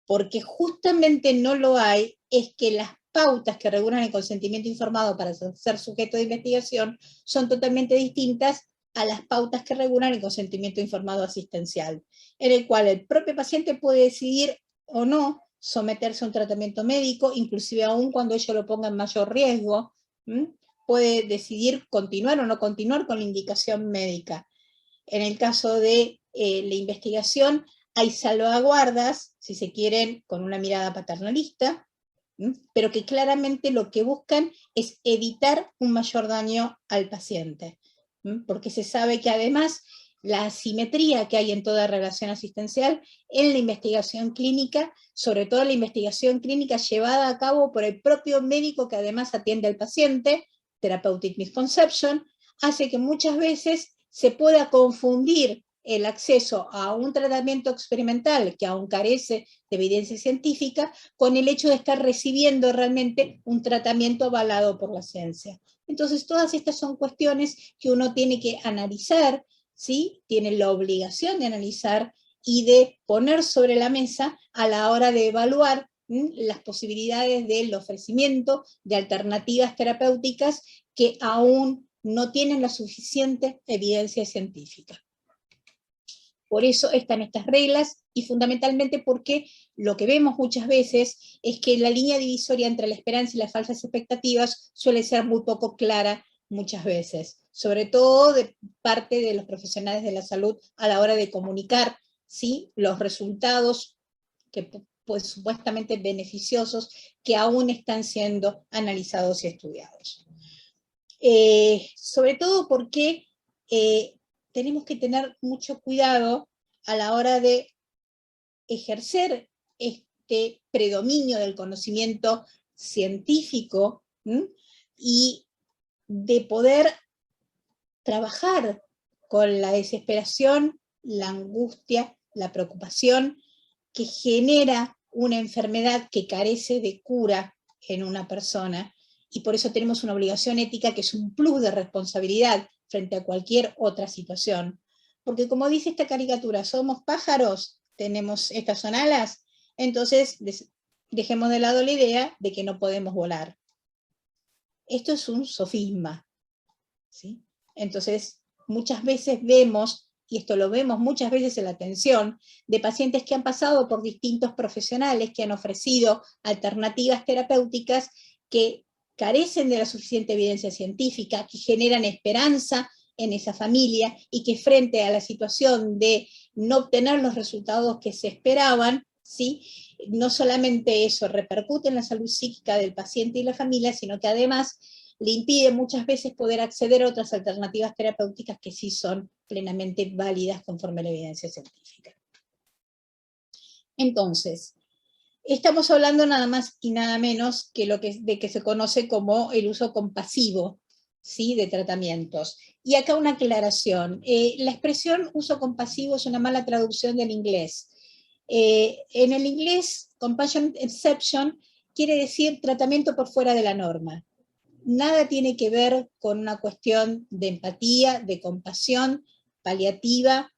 Porque justamente no lo hay, es que las pautas que regulan el consentimiento informado para ser sujeto de investigación son totalmente distintas a las pautas que regulan el consentimiento informado asistencial, en el cual el propio paciente puede decidir o no someterse a un tratamiento médico, inclusive aún cuando ello lo ponga en mayor riesgo, puede decidir continuar o no continuar con la indicación médica. En el caso de la investigación, hay salvaguardas, si se quieren, con una mirada paternalista, pero que claramente lo que buscan es evitar un mayor daño al paciente, porque se sabe que además la asimetría que hay en toda relación asistencial en la investigación clínica, sobre todo la investigación clínica llevada a cabo por el propio médico que además atiende al paciente, therapeutic misconception, hace que muchas veces se pueda confundir el acceso a un tratamiento experimental que aún carece de evidencia científica con el hecho de estar recibiendo realmente un tratamiento avalado por la ciencia. Entonces todas estas son cuestiones que uno tiene que analizar, ¿sí? Tiene la obligación de analizar y de poner sobre la mesa a la hora de evaluar las posibilidades del ofrecimiento de alternativas terapéuticas que aún no tienen la suficiente evidencia científica. Por eso están estas reglas, y fundamentalmente porque lo que vemos muchas veces es que la línea divisoria entre la esperanza y las falsas expectativas suele ser muy poco clara muchas veces, sobre todo de parte de los profesionales de la salud a la hora de comunicar, ¿sí?, los resultados que pues supuestamente beneficiosos que aún están siendo analizados y estudiados. Sobre todo porque tenemos que tener mucho cuidado a la hora de ejercer este predominio del conocimiento científico y de poder trabajar con la desesperación, la angustia, la preocupación que genera una enfermedad que carece de cura en una persona, y por eso tenemos una obligación ética que es un plus de responsabilidad frente a cualquier otra situación. Porque como dice esta caricatura, somos pájaros, estas son alas, entonces dejemos de lado la idea de que no podemos volar. Esto es un sofisma, ¿sí? Entonces, muchas veces vemos, y esto lo vemos muchas veces en la atención, de pacientes que han pasado por distintos profesionales que han ofrecido alternativas terapéuticas que carecen de la suficiente evidencia científica, que generan esperanza en esa familia, y que frente a la situación de no obtener los resultados que se esperaban, ¿sí?, no solamente eso repercute en la salud psíquica del paciente y la familia, sino que además le impide muchas veces poder acceder a otras alternativas terapéuticas que sí son plenamente válidas conforme a la evidencia científica. Entonces, estamos hablando nada más y nada menos que de que se conoce como el uso compasivo, ¿sí?, de tratamientos. Y acá una aclaración. La expresión uso compasivo es una mala traducción del inglés. En el inglés, compassionate exception quiere decir tratamiento por fuera de la norma. Nada tiene que ver con una cuestión de empatía, de compasión paliativa,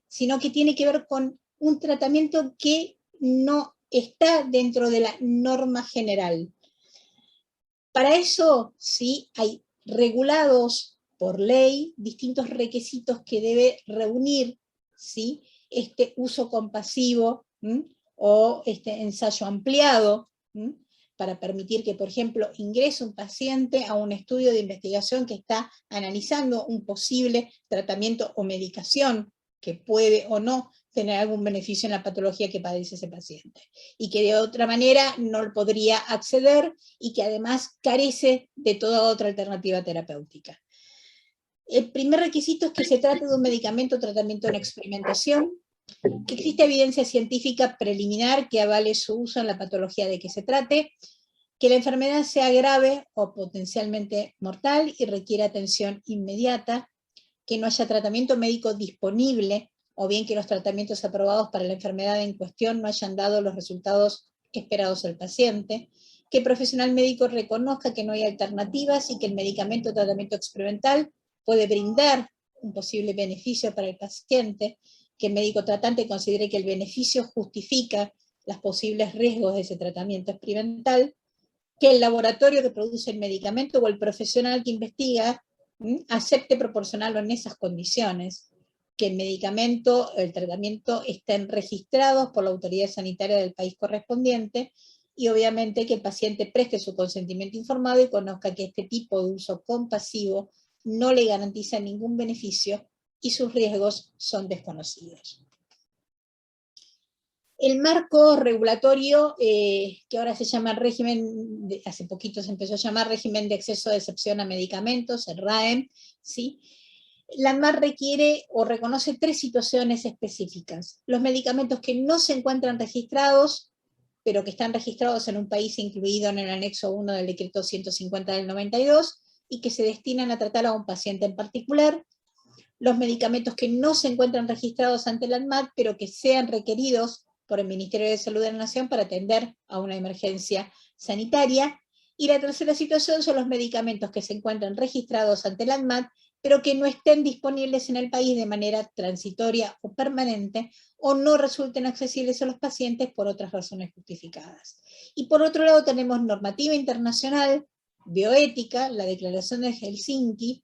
sino que tiene que ver con un tratamiento que no está dentro de la norma general. Para eso, sí, hay regulados por ley distintos requisitos que debe reunir, ¿sí?, este uso compasivo o este ensayo ampliado, para permitir que, por ejemplo, ingrese un paciente a un estudio de investigación que está analizando un posible tratamiento o medicación que puede o no tener algún beneficio en la patología que padece ese paciente, y que de otra manera no podría acceder, y que además carece de toda otra alternativa terapéutica. El primer requisito es que se trate de un medicamento o tratamiento en experimentación, que exista evidencia científica preliminar que avale su uso en la patología de que se trate, que la enfermedad sea grave o potencialmente mortal y requiera atención inmediata, que no haya tratamiento médico disponible, o bien que los tratamientos aprobados para la enfermedad en cuestión no hayan dado los resultados esperados al paciente, que el profesional médico reconozca que no hay alternativas y que el medicamento o tratamiento experimental puede brindar un posible beneficio para el paciente, que el médico tratante considere que el beneficio justifica los posibles riesgos de ese tratamiento experimental, que el laboratorio que produce el medicamento o el profesional que investiga acepte proporcionarlo en esas condiciones, que el medicamento, el tratamiento estén registrados por la autoridad sanitaria del país correspondiente, y obviamente que el paciente preste su consentimiento informado y conozca que este tipo de uso compasivo no le garantiza ningún beneficio y sus riesgos son desconocidos. El marco regulatorio, que ahora se llama régimen, hace poquito se empezó a llamar régimen de acceso de excepción a medicamentos, el RAEM, ¿sí? La ANMAT requiere o reconoce 3 situaciones específicas: los medicamentos que no se encuentran registrados, pero que están registrados en un país incluido en el anexo 1 del decreto 150 del 92, y que se destinan a tratar a un paciente en particular; los medicamentos que no se encuentran registrados ante la ANMAT, pero que sean requeridos por el Ministerio de Salud de la Nación para atender a una emergencia sanitaria; y la tercera situación son los medicamentos que se encuentran registrados ante la ANMAT, pero que no estén disponibles en el país de manera transitoria o permanente, o no resulten accesibles a los pacientes por otras razones justificadas. Y por otro lado tenemos normativa internacional, bioética, la Declaración de Helsinki,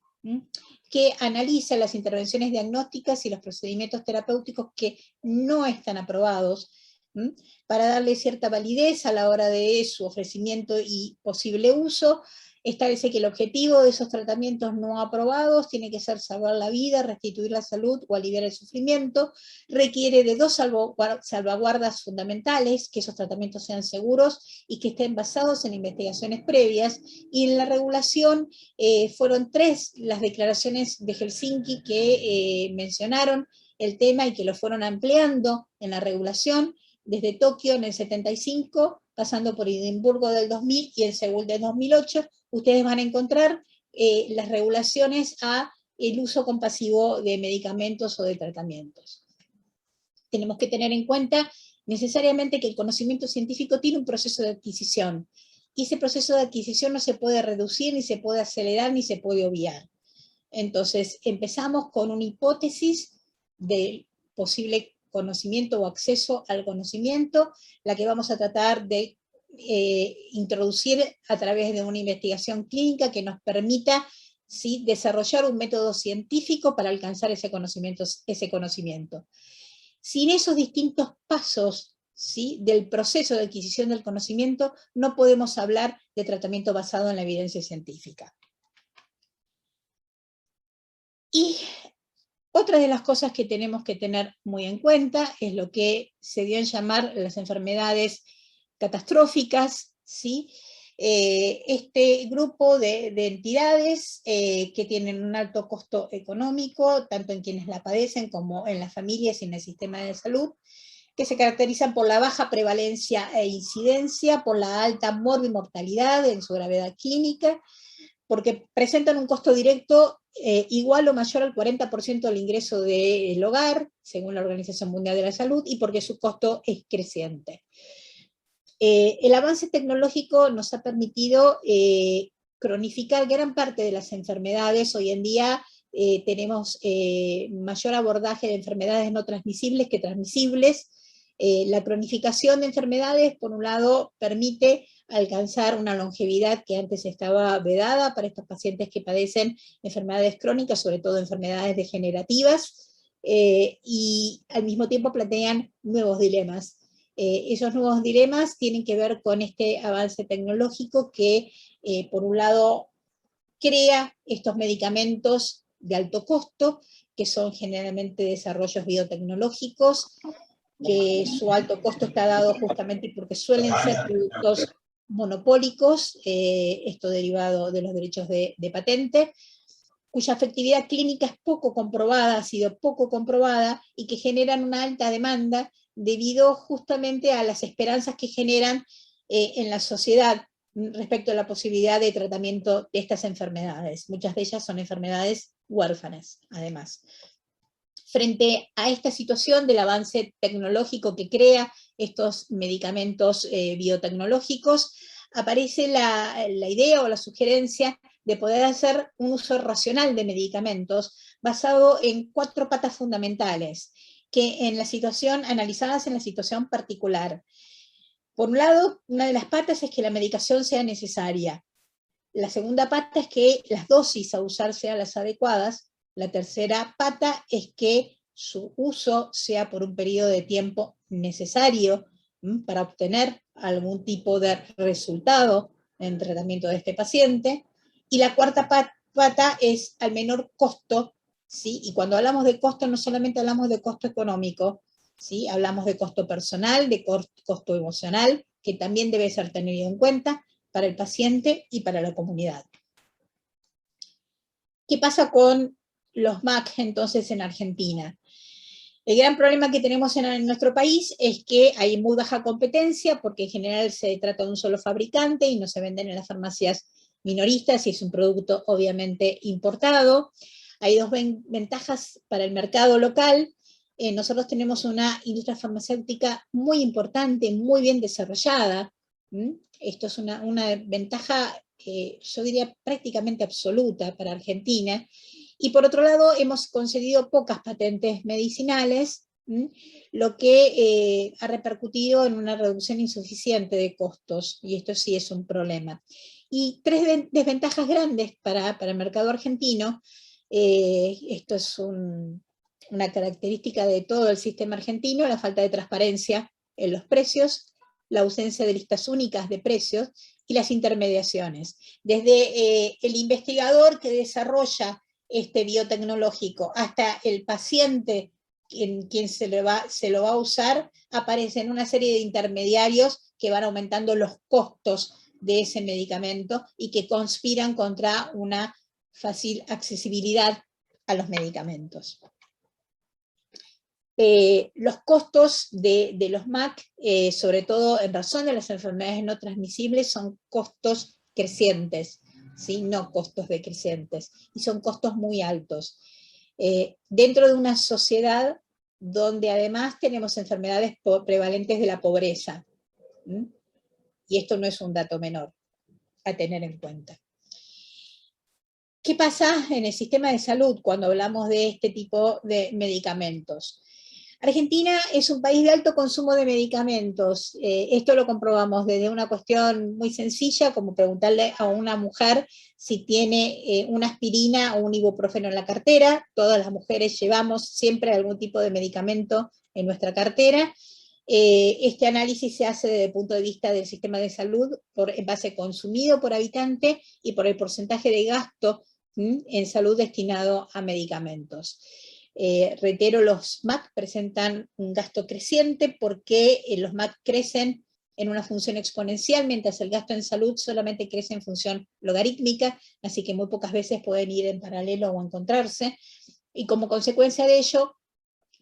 que analiza las intervenciones diagnósticas y los procedimientos terapéuticos que no están aprobados, para darle cierta validez a la hora de su ofrecimiento y posible uso. Establece que el objetivo de esos tratamientos no aprobados tiene que ser salvar la vida, restituir la salud o aliviar el sufrimiento. Requiere de 2 salvaguardas fundamentales: que esos tratamientos sean seguros y que estén basados en investigaciones previas. Y en la regulación fueron 3 las declaraciones de Helsinki que mencionaron el tema y que lo fueron ampliando en la regulación, desde Tokio en el 75, pasando por Edimburgo del 2000 y el Seúl del 2008, ustedes van a encontrar las regulaciones a el uso compasivo de medicamentos o de tratamientos. Tenemos que tener en cuenta necesariamente que el conocimiento científico tiene un proceso de adquisición, y ese proceso de adquisición no se puede reducir, ni se puede acelerar, ni se puede obviar. Entonces, empezamos con una hipótesis de posible conocimiento o acceso al conocimiento, la que vamos a tratar de introducir a través de una investigación clínica que nos permita, ¿sí?, desarrollar un método científico para alcanzar ese conocimiento. Sin esos distintos pasos, ¿sí?, del proceso de adquisición del conocimiento, no podemos hablar de tratamiento basado en la evidencia científica. Y otra de las cosas que tenemos que tener muy en cuenta es lo que se dio en llamar las enfermedades catastróficas, ¿sí? Este grupo de entidades que tienen un alto costo económico, tanto en quienes la padecen como en las familias y en el sistema de salud, que se caracterizan por la baja prevalencia e incidencia, por la alta morbimortalidad en su gravedad clínica, porque presentan un costo directo igual o mayor al 40% del ingreso del hogar, según la Organización Mundial de la Salud, y porque su costo es creciente. El avance tecnológico nos ha permitido cronificar gran parte de las enfermedades. Hoy en día tenemos mayor abordaje de enfermedades no transmisibles que transmisibles. La cronificación de enfermedades, por un lado, permite alcanzar una longevidad que antes estaba vedada para estos pacientes que padecen enfermedades crónicas, sobre todo enfermedades degenerativas, y al mismo tiempo plantean nuevos dilemas. Esos nuevos dilemas tienen que ver con este avance tecnológico que, por un lado, crea estos medicamentos de alto costo, que son generalmente desarrollos biotecnológicos, que su alto costo está dado justamente porque suelen ser productos monopólicos, esto derivado de los derechos de patente, cuya efectividad clínica es poco comprobada, ha sido poco comprobada, y que generan una alta demanda debido justamente a las esperanzas que generan en la sociedad respecto a la posibilidad de tratamiento de estas enfermedades. Muchas de ellas son enfermedades huérfanas, además. Frente a esta situación del avance tecnológico que crea estos medicamentos biotecnológicos, aparece la idea o la sugerencia de poder hacer un uso racional de medicamentos basado en 4 patas fundamentales, que analizadas en la situación particular. Por un lado, una de las patas es que la medicación sea necesaria. La segunda pata es que las dosis a usar sean las adecuadas. La tercera pata es que su uso sea por un periodo de tiempo necesario para obtener algún tipo de resultado en el tratamiento de este paciente. Y la cuarta pata es al menor costo, ¿sí? Y cuando hablamos de costo, no solamente hablamos de costo económico, ¿sí? Hablamos de costo personal, de costo emocional, que también debe ser tenido en cuenta para el paciente y para la comunidad. ¿Qué pasa con los MAC entonces en Argentina? El gran problema que tenemos en nuestro país es que hay muy baja competencia, porque en general se trata de un solo fabricante y no se venden en las farmacias minoristas, y es un producto obviamente importado. Hay 2 ventajas para el mercado local. Nosotros tenemos una industria farmacéutica muy importante, muy bien desarrollada. Esto es una ventaja, yo diría, prácticamente absoluta para Argentina. Y por otro lado, hemos concedido pocas patentes medicinales, lo que ha repercutido en una reducción insuficiente de costos, y esto sí es un problema. Y 3 desventajas grandes para el mercado argentino. Esto es una característica de todo el sistema argentino: la falta de transparencia en los precios, la ausencia de listas únicas de precios y las intermediaciones. Desde el investigador que desarrolla este biotecnológico hasta el paciente en quien se lo va a usar, aparecen una serie de intermediarios que van aumentando los costos de ese medicamento y que conspiran contra una fácil accesibilidad a los medicamentos. Los costos de los MAC, sobre todo en razón de las enfermedades no transmisibles, son costos crecientes, ¿sí? No costos decrecientes, y son costos muy altos. Dentro de una sociedad donde además tenemos enfermedades prevalentes de la pobreza, y esto no es un dato menor a tener en cuenta. ¿Qué pasa en el sistema de salud cuando hablamos de este tipo de medicamentos? Argentina es un país de alto consumo de medicamentos. Esto lo comprobamos desde una cuestión muy sencilla, como preguntarle a una mujer si tiene una aspirina o un ibuprofeno en la cartera. Todas las mujeres llevamos siempre algún tipo de medicamento en nuestra cartera. Este análisis se hace desde el punto de vista del sistema de salud en base consumido por habitante y por el porcentaje de gasto en salud destinado a medicamentos. Reitero, los MAC presentan un gasto creciente porque los MAC crecen en una función exponencial, mientras el gasto en salud solamente crece en función logarítmica, así que muy pocas veces pueden ir en paralelo o encontrarse, y como consecuencia de ello,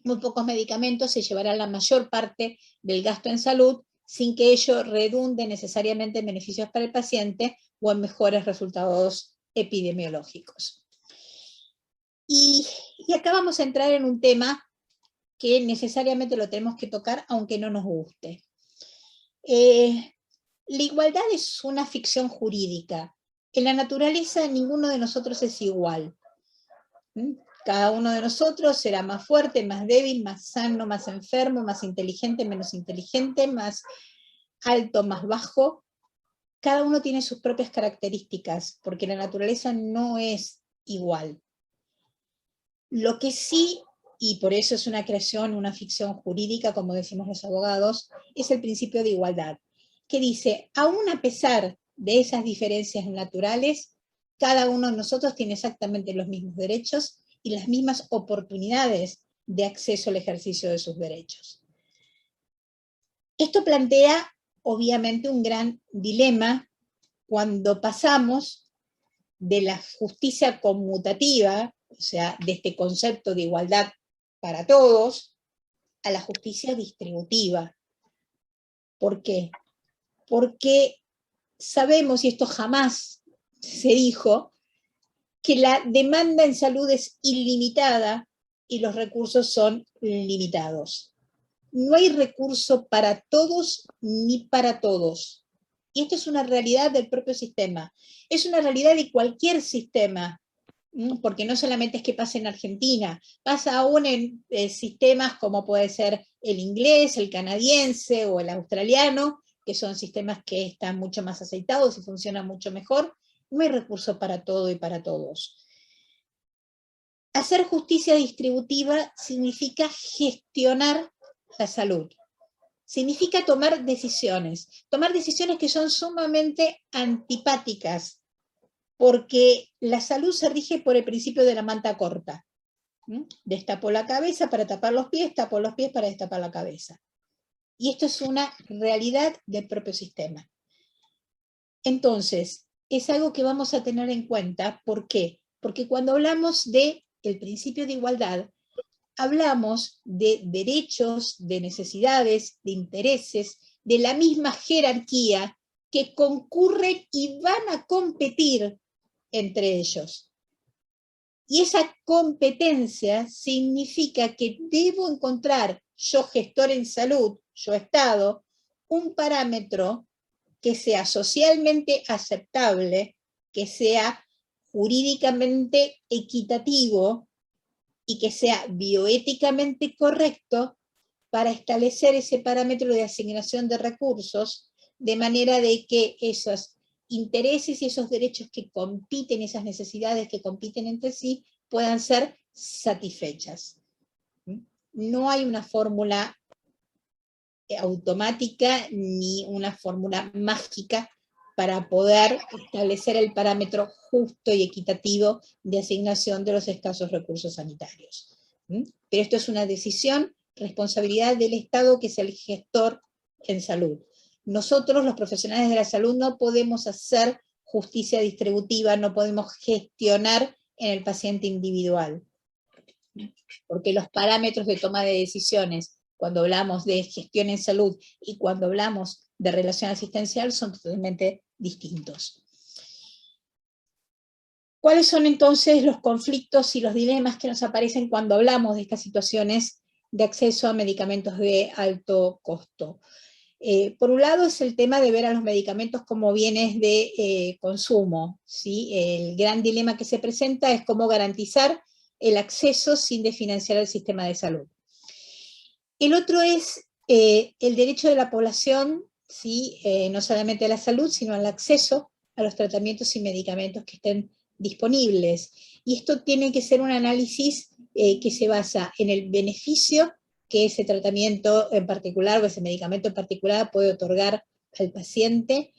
muy pocos medicamentos se llevarán la mayor parte del gasto en salud, sin que ello redunde necesariamente en beneficios para el paciente o en mejores resultados epidemiológicos. Y acá vamos a entrar en un tema que necesariamente lo tenemos que tocar, aunque no nos guste. La igualdad es una ficción jurídica. En la naturaleza ninguno de nosotros es igual. Cada uno de nosotros será más fuerte, más débil, más sano, más enfermo, más inteligente, menos inteligente, más alto, más bajo. Cada uno tiene sus propias características, porque la naturaleza no es igual. Lo que sí, y por eso es una creación, una ficción jurídica, como decimos los abogados, es el principio de igualdad, que dice, aún a pesar de esas diferencias naturales, cada uno de nosotros tiene exactamente los mismos derechos y las mismas oportunidades de acceso al ejercicio de sus derechos. Esto plantea, obviamente, un gran dilema cuando pasamos de la justicia conmutativa, o sea, de este concepto de igualdad para todos, a la justicia distributiva. ¿Por qué? Porque sabemos, y esto jamás se dijo, que la demanda en salud es ilimitada y los recursos son limitados. No hay recurso para todos ni para todos. Y esto es una realidad del propio sistema. Es una realidad de cualquier sistema, porque no solamente es que pasa en Argentina, pasa aún en sistemas como puede ser el inglés, el canadiense o el australiano, que son sistemas que están mucho más aceitados y funcionan mucho mejor. No hay recurso para todo y para todos. Hacer justicia distributiva significa gestionar la salud. Significa tomar decisiones que son sumamente antipáticas, porque la salud se rige por el principio de la manta corta. Destapo la cabeza para tapar los pies, tapo los pies para destapar la cabeza. Y esto es una realidad del propio sistema. Entonces, es algo que vamos a tener en cuenta. ¿Por qué? Porque cuando hablamos del principio de igualdad, hablamos de derechos, de necesidades, de intereses, de la misma jerarquía que concurren y van a competir entre ellos. Y esa competencia significa que debo encontrar, yo gestor en salud, yo Estado, un parámetro que sea socialmente aceptable, que sea jurídicamente equitativo y que sea bioéticamente correcto para establecer ese parámetro de asignación de recursos, de manera de que esos intereses y esos derechos que compiten, esas necesidades que compiten entre sí, puedan ser satisfechas. No hay una fórmula automática ni una fórmula mágica para poder establecer el parámetro justo y equitativo de asignación de los escasos recursos sanitarios. Pero esto es una decisión, responsabilidad del Estado, que es el gestor en salud. Nosotros, los profesionales de la salud, no podemos hacer justicia distributiva, no podemos gestionar en el paciente individual, porque los parámetros de toma de decisiones, cuando hablamos de gestión en salud y cuando hablamos de relación asistencial, son totalmente distintos. ¿Cuáles son entonces los conflictos y los dilemas que nos aparecen cuando hablamos de estas situaciones de acceso a medicamentos de alto costo? Por un lado es el tema de ver a los medicamentos como bienes de consumo, ¿sí? El gran dilema que se presenta es cómo garantizar el acceso sin desfinanciar el sistema de salud. El otro es el derecho de la población, ¿sí? No solamente a la salud, sino al acceso a los tratamientos y medicamentos que estén disponibles. Y esto tiene que ser un análisis que se basa en el beneficio que ese tratamiento en particular o ese medicamento en particular puede otorgar al paciente,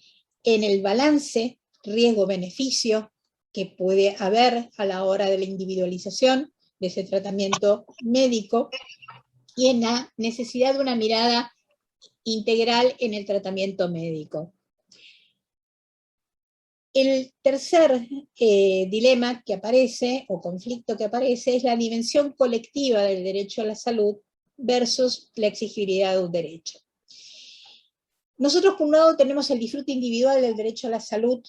en el balance riesgo-beneficio que puede haber a la hora de la individualización de ese tratamiento médico, y en la necesidad de una mirada integral en el tratamiento médico. El tercer dilema que aparece, o conflicto que aparece, es la dimensión colectiva del derecho a la salud versus la exigibilidad de un derecho. Nosotros, por un lado, tenemos el disfrute individual del derecho a la salud,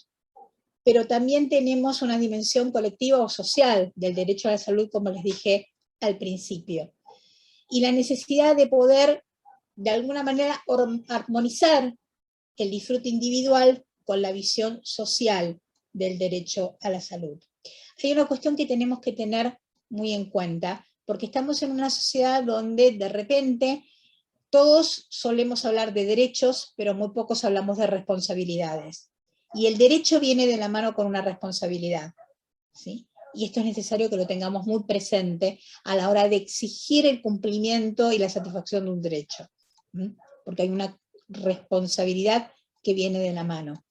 pero también tenemos una dimensión colectiva o social del derecho a la salud, como les dije al principio. Y la necesidad de poder, de alguna manera, armonizar el disfrute individual con la visión social del derecho a la salud. Hay una cuestión que tenemos que tener muy en cuenta, porque estamos en una sociedad donde de repente todos solemos hablar de derechos, pero muy pocos hablamos de responsabilidades. Y el derecho viene de la mano con una responsabilidad, ¿sí? Y esto es necesario que lo tengamos muy presente a la hora de exigir el cumplimiento y la satisfacción de un derecho, ¿sí? Porque hay una responsabilidad que viene de la mano.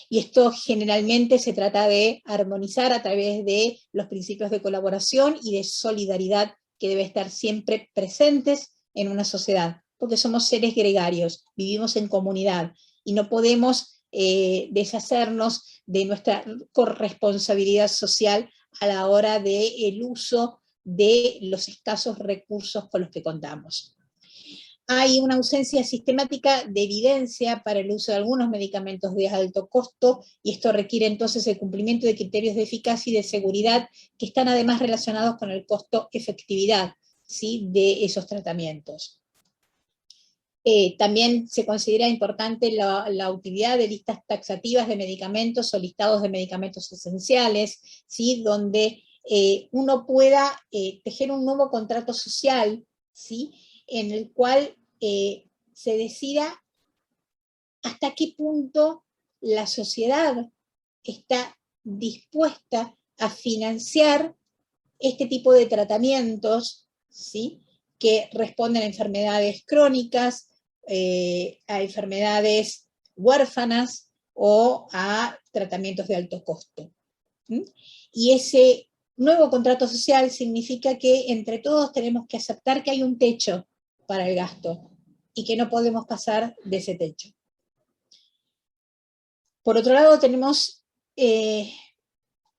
Y esto generalmente se trata de armonizar a través de los principios de colaboración y de solidaridad que debe estar siempre presentes en una sociedad, porque somos seres gregarios, vivimos en comunidad y no podemos deshacernos de nuestra corresponsabilidad social a la hora del uso de los escasos recursos con los que contamos. Hay una ausencia sistemática de evidencia para el uso de algunos medicamentos de alto costo, y esto requiere entonces el cumplimiento de criterios de eficacia y de seguridad que están además relacionados con el costo-efectividad, ¿sí?, de esos tratamientos. También se considera importante la utilidad de listas taxativas de medicamentos o listados de medicamentos esenciales, ¿sí?, donde uno pueda tejer un nuevo contrato social, ¿sí?, en el cual se decida hasta qué punto la sociedad está dispuesta a financiar este tipo de tratamientos, ¿sí?, que responden a enfermedades crónicas, a enfermedades huérfanas o a tratamientos de alto costo. ¿Sí? Y ese nuevo contrato social significa que entre todos tenemos que aceptar que hay un techo para el gasto y que no podemos pasar de ese techo. Por otro lado, tenemos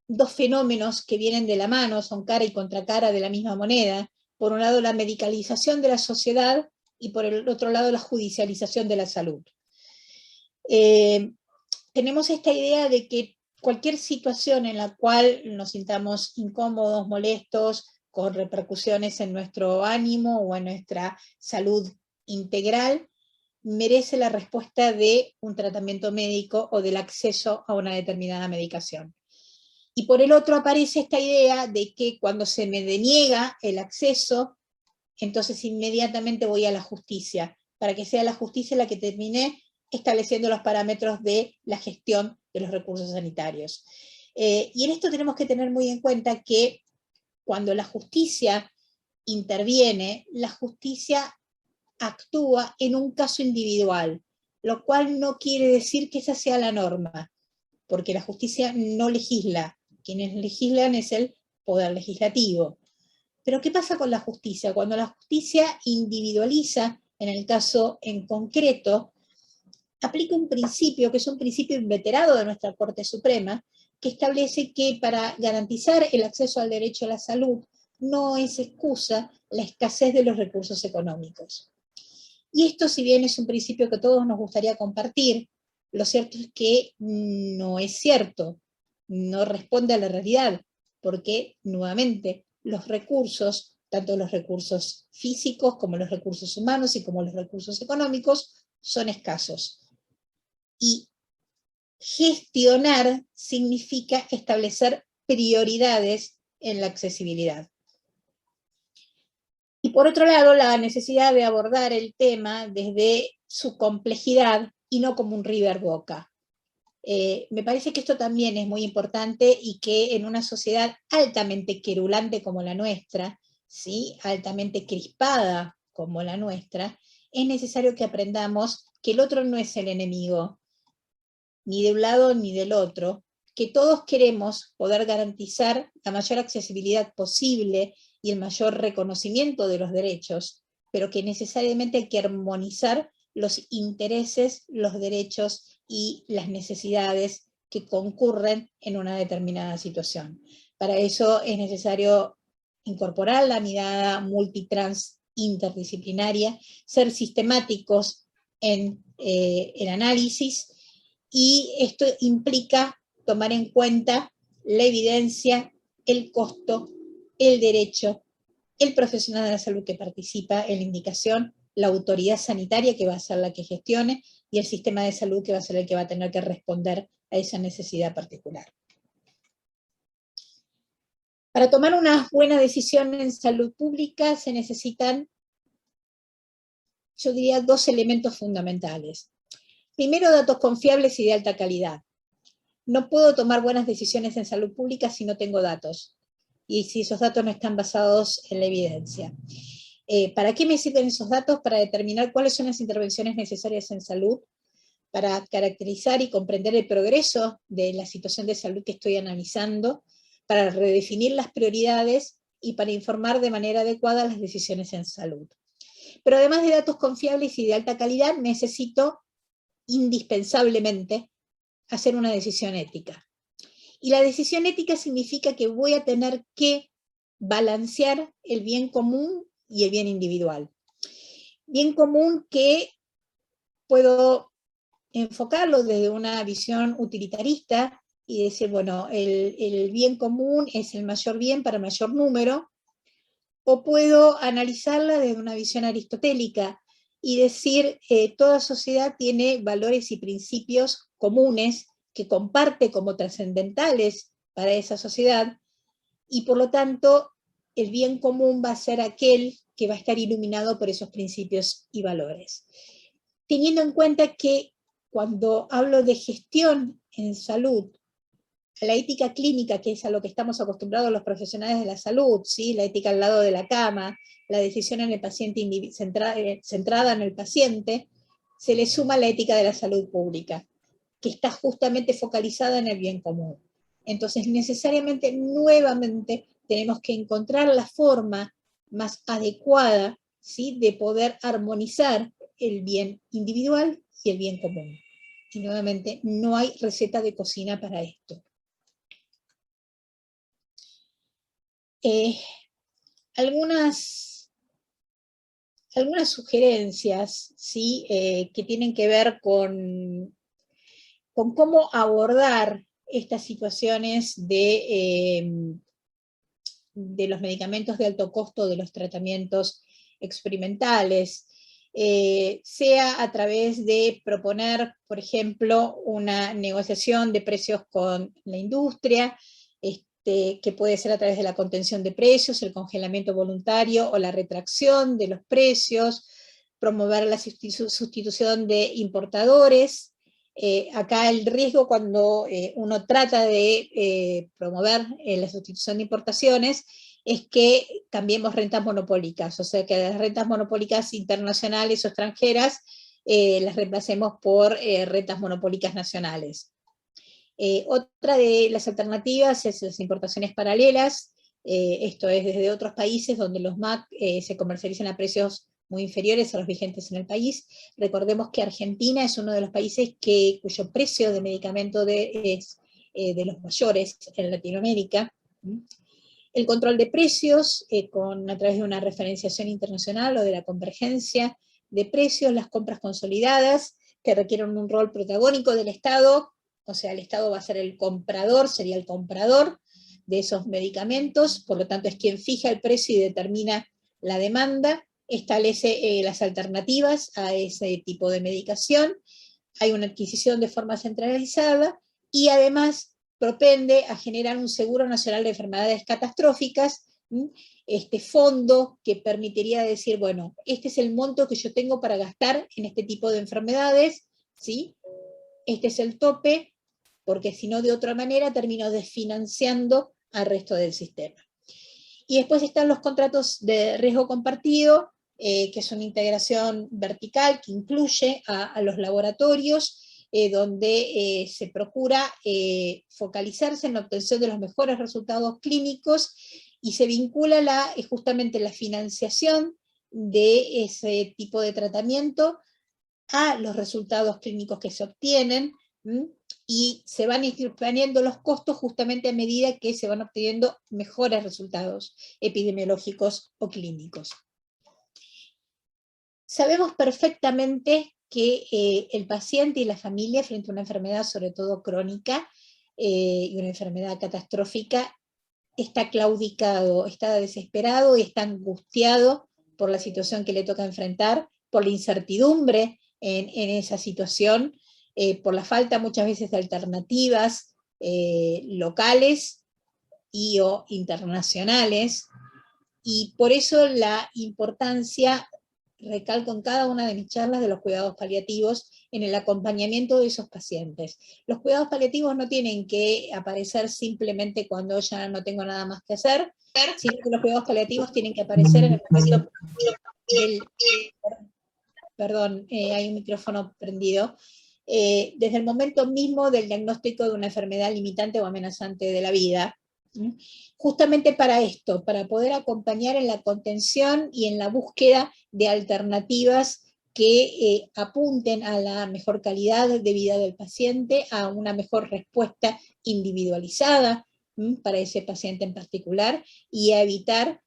dos fenómenos que vienen de la mano, son cara y contracara de la misma moneda. Por un lado, la medicalización de la sociedad y por el otro lado, la judicialización de la salud. Tenemos esta idea de que cualquier situación en la cual nos sintamos incómodos, molestos, con repercusiones en nuestro ánimo o en nuestra salud integral, merece la respuesta de un tratamiento médico o del acceso a una determinada medicación. Y por el otro aparece esta idea de que cuando se me deniega el acceso, entonces inmediatamente voy a la justicia, para que sea la justicia la que termine estableciendo los parámetros de la gestión de los recursos sanitarios. Y en esto tenemos que tener muy en cuenta que cuando la justicia interviene, la justicia actúa en un caso individual, lo cual no quiere decir que esa sea la norma, porque la justicia no legisla, quienes legislan es el poder legislativo. Pero ¿qué pasa con la justicia? Cuando la justicia individualiza, en el caso en concreto, aplica un principio, que es un principio inveterado de nuestra Corte Suprema, que establece que para garantizar el acceso al derecho a la salud no es excusa la escasez de los recursos económicos. Y esto, si bien es un principio que todos nos gustaría compartir, lo cierto es que no es cierto, no responde a la realidad, porque, nuevamente, los recursos, tanto los recursos físicos como los recursos humanos y como los recursos económicos, son escasos. Y gestionar significa establecer prioridades en la accesibilidad. Y por otro lado, la necesidad de abordar el tema desde su complejidad y no como un River Boca. Me parece que esto también es muy importante y que en una sociedad altamente querulante como la nuestra, ¿sí?, altamente crispada como la nuestra, es necesario que aprendamos que el otro no es el enemigo, ni de un lado ni del otro, que todos queremos poder garantizar la mayor accesibilidad posible y el mayor reconocimiento de los derechos, pero que necesariamente hay que armonizar los intereses, los derechos y las necesidades que concurren en una determinada situación. Para eso es necesario incorporar la mirada multitrans interdisciplinaria, ser sistemáticos en el análisis, y esto implica tomar en cuenta la evidencia, el costo, el derecho, el profesional de la salud que participa en la indicación, la autoridad sanitaria que va a ser la que gestione y el sistema de salud que va a ser el que va a tener que responder a esa necesidad particular. Para tomar una buena decisión en salud pública se necesitan, yo diría, 2 elementos fundamentales. Primero, datos confiables y de alta calidad. No puedo tomar buenas decisiones en salud pública si no tengo datos, y si esos datos no están basados en la evidencia. ¿Para qué me sirven esos datos? Para determinar cuáles son las intervenciones necesarias en salud, para caracterizar y comprender el progreso de la situación de salud que estoy analizando, para redefinir las prioridades y para informar de manera adecuada las decisiones en salud. Pero además de datos confiables y de alta calidad, necesito indispensablemente hacer una decisión ética. Y la decisión ética significa que voy a tener que balancear el bien común y el bien individual. Bien común que puedo enfocarlo desde una visión utilitarista y decir, bueno, el bien común es el mayor bien para mayor número, o puedo analizarla desde una visión aristotélica y decir, toda sociedad tiene valores y principios comunes que comparte como trascendentales para esa sociedad, y por lo tanto el bien común va a ser aquel que va a estar iluminado por esos principios y valores. Teniendo en cuenta que cuando hablo de gestión en salud, la ética clínica, que es a lo que estamos acostumbrados los profesionales de la salud, ¿sí? La ética al lado de la cama, la decisión en el paciente centrada en el paciente, se le suma la ética de la salud pública, que está justamente focalizada en el bien común. Entonces, necesariamente, nuevamente, tenemos que encontrar la forma más adecuada, ¿sí?, de poder armonizar el bien individual y el bien común. Y nuevamente, no hay receta de cocina para esto. Algunas sugerencias, ¿sí?, que tienen que ver con cómo abordar estas situaciones de los medicamentos de alto costo, de los tratamientos experimentales, sea a través de proponer, por ejemplo, una negociación de precios con la industria, que puede ser a través de la contención de precios, el congelamiento voluntario o la retracción de los precios, promover la sustitución de importadores. Acá el riesgo cuando uno trata de promover la sustitución de importaciones es que cambiemos rentas monopólicas, o sea que las rentas monopólicas internacionales o extranjeras las reemplacemos por rentas monopólicas nacionales. Otra de las alternativas es las importaciones paralelas, esto es desde otros países donde los MAC se comercializan a precios muy inferiores a los vigentes en el país. Recordemos que Argentina es uno de los países cuyo precio de medicamento es de los mayores en Latinoamérica. El control de precios a través de una referenciación internacional o de la convergencia de precios, las compras consolidadas que requieren un rol protagónico del Estado, o sea, el Estado va a ser el comprador, sería el comprador de esos medicamentos, por lo tanto es quien fija el precio y determina la demanda, establece las alternativas a ese tipo de medicación, hay una adquisición de forma centralizada y además propende a generar un Seguro Nacional de Enfermedades Catastróficas, este fondo que permitiría decir, bueno, este es el monto que yo tengo para gastar en este tipo de enfermedades, ¿sí? Este es el tope, porque si no de otra manera termino desfinanciando al resto del sistema. Y después están los contratos de riesgo compartido, que es una integración vertical que incluye a los laboratorios, donde se procura focalizarse en la obtención de los mejores resultados clínicos y se vincula justamente la financiación de ese tipo de tratamiento a los resultados clínicos que se obtienen, y se van planeando los costos justamente a medida que se van obteniendo mejores resultados epidemiológicos o clínicos. Sabemos perfectamente que el paciente y la familia frente a una enfermedad, sobre todo crónica, y una enfermedad catastrófica, está claudicado, está desesperado y está angustiado por la situación que le toca enfrentar, por la incertidumbre en esa situación, por la falta muchas veces de alternativas locales y o internacionales, y por eso la importancia, recalco en cada una de mis charlas, de los cuidados paliativos en el acompañamiento de esos pacientes. Los cuidados paliativos no tienen que aparecer simplemente cuando ya no tengo nada más que hacer, sino que los cuidados paliativos tienen que aparecer en el momento del... Perdón, hay un micrófono prendido. Desde el momento mismo del diagnóstico de una enfermedad limitante o amenazante de la vida, justamente para esto, para poder acompañar en la contención y en la búsqueda de alternativas que apunten a la mejor calidad de vida del paciente, a una mejor respuesta individualizada para ese paciente en particular, y a evitar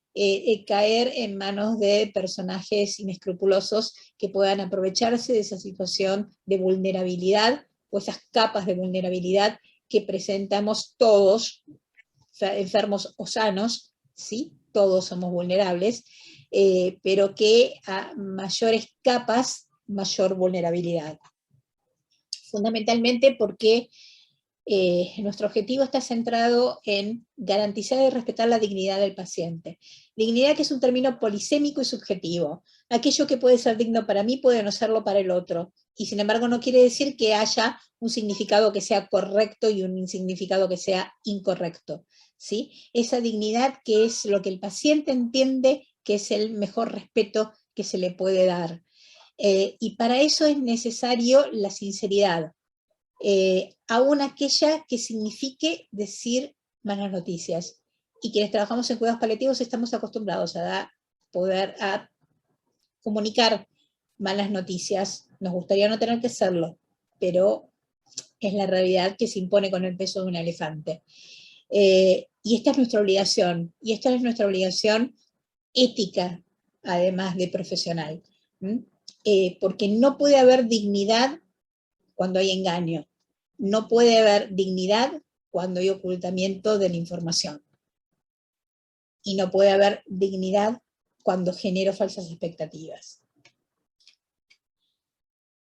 caer en manos de personajes inescrupulosos que puedan aprovecharse de esa situación de vulnerabilidad o esas capas de vulnerabilidad que presentamos todos, enfermos o sanos, ¿sí? Todos somos vulnerables, pero que a mayores capas, mayor vulnerabilidad. Fundamentalmente porque nuestro objetivo está centrado en garantizar y respetar la dignidad del paciente. Dignidad, que es un término polisémico y subjetivo. Aquello que puede ser digno para mí puede no serlo para el otro, y sin embargo no quiere decir que haya un significado que sea correcto y un significado que sea incorrecto, ¿sí? Esa dignidad, que es lo que el paciente entiende que es el mejor respeto que se le puede dar. Y para eso es necesario la sinceridad, aún aquella que signifique decir malas noticias. Y quienes trabajamos en cuidados paliativos estamos acostumbrados a poder comunicar malas noticias. Nos gustaría no tener que hacerlo, pero es la realidad que se impone con el peso de un elefante. Y esta es nuestra obligación, y esta es nuestra obligación ética, además de profesional. Porque no puede haber dignidad cuando hay engaño. No puede haber dignidad cuando hay ocultamiento de la información. Y no puede haber dignidad cuando genero falsas expectativas.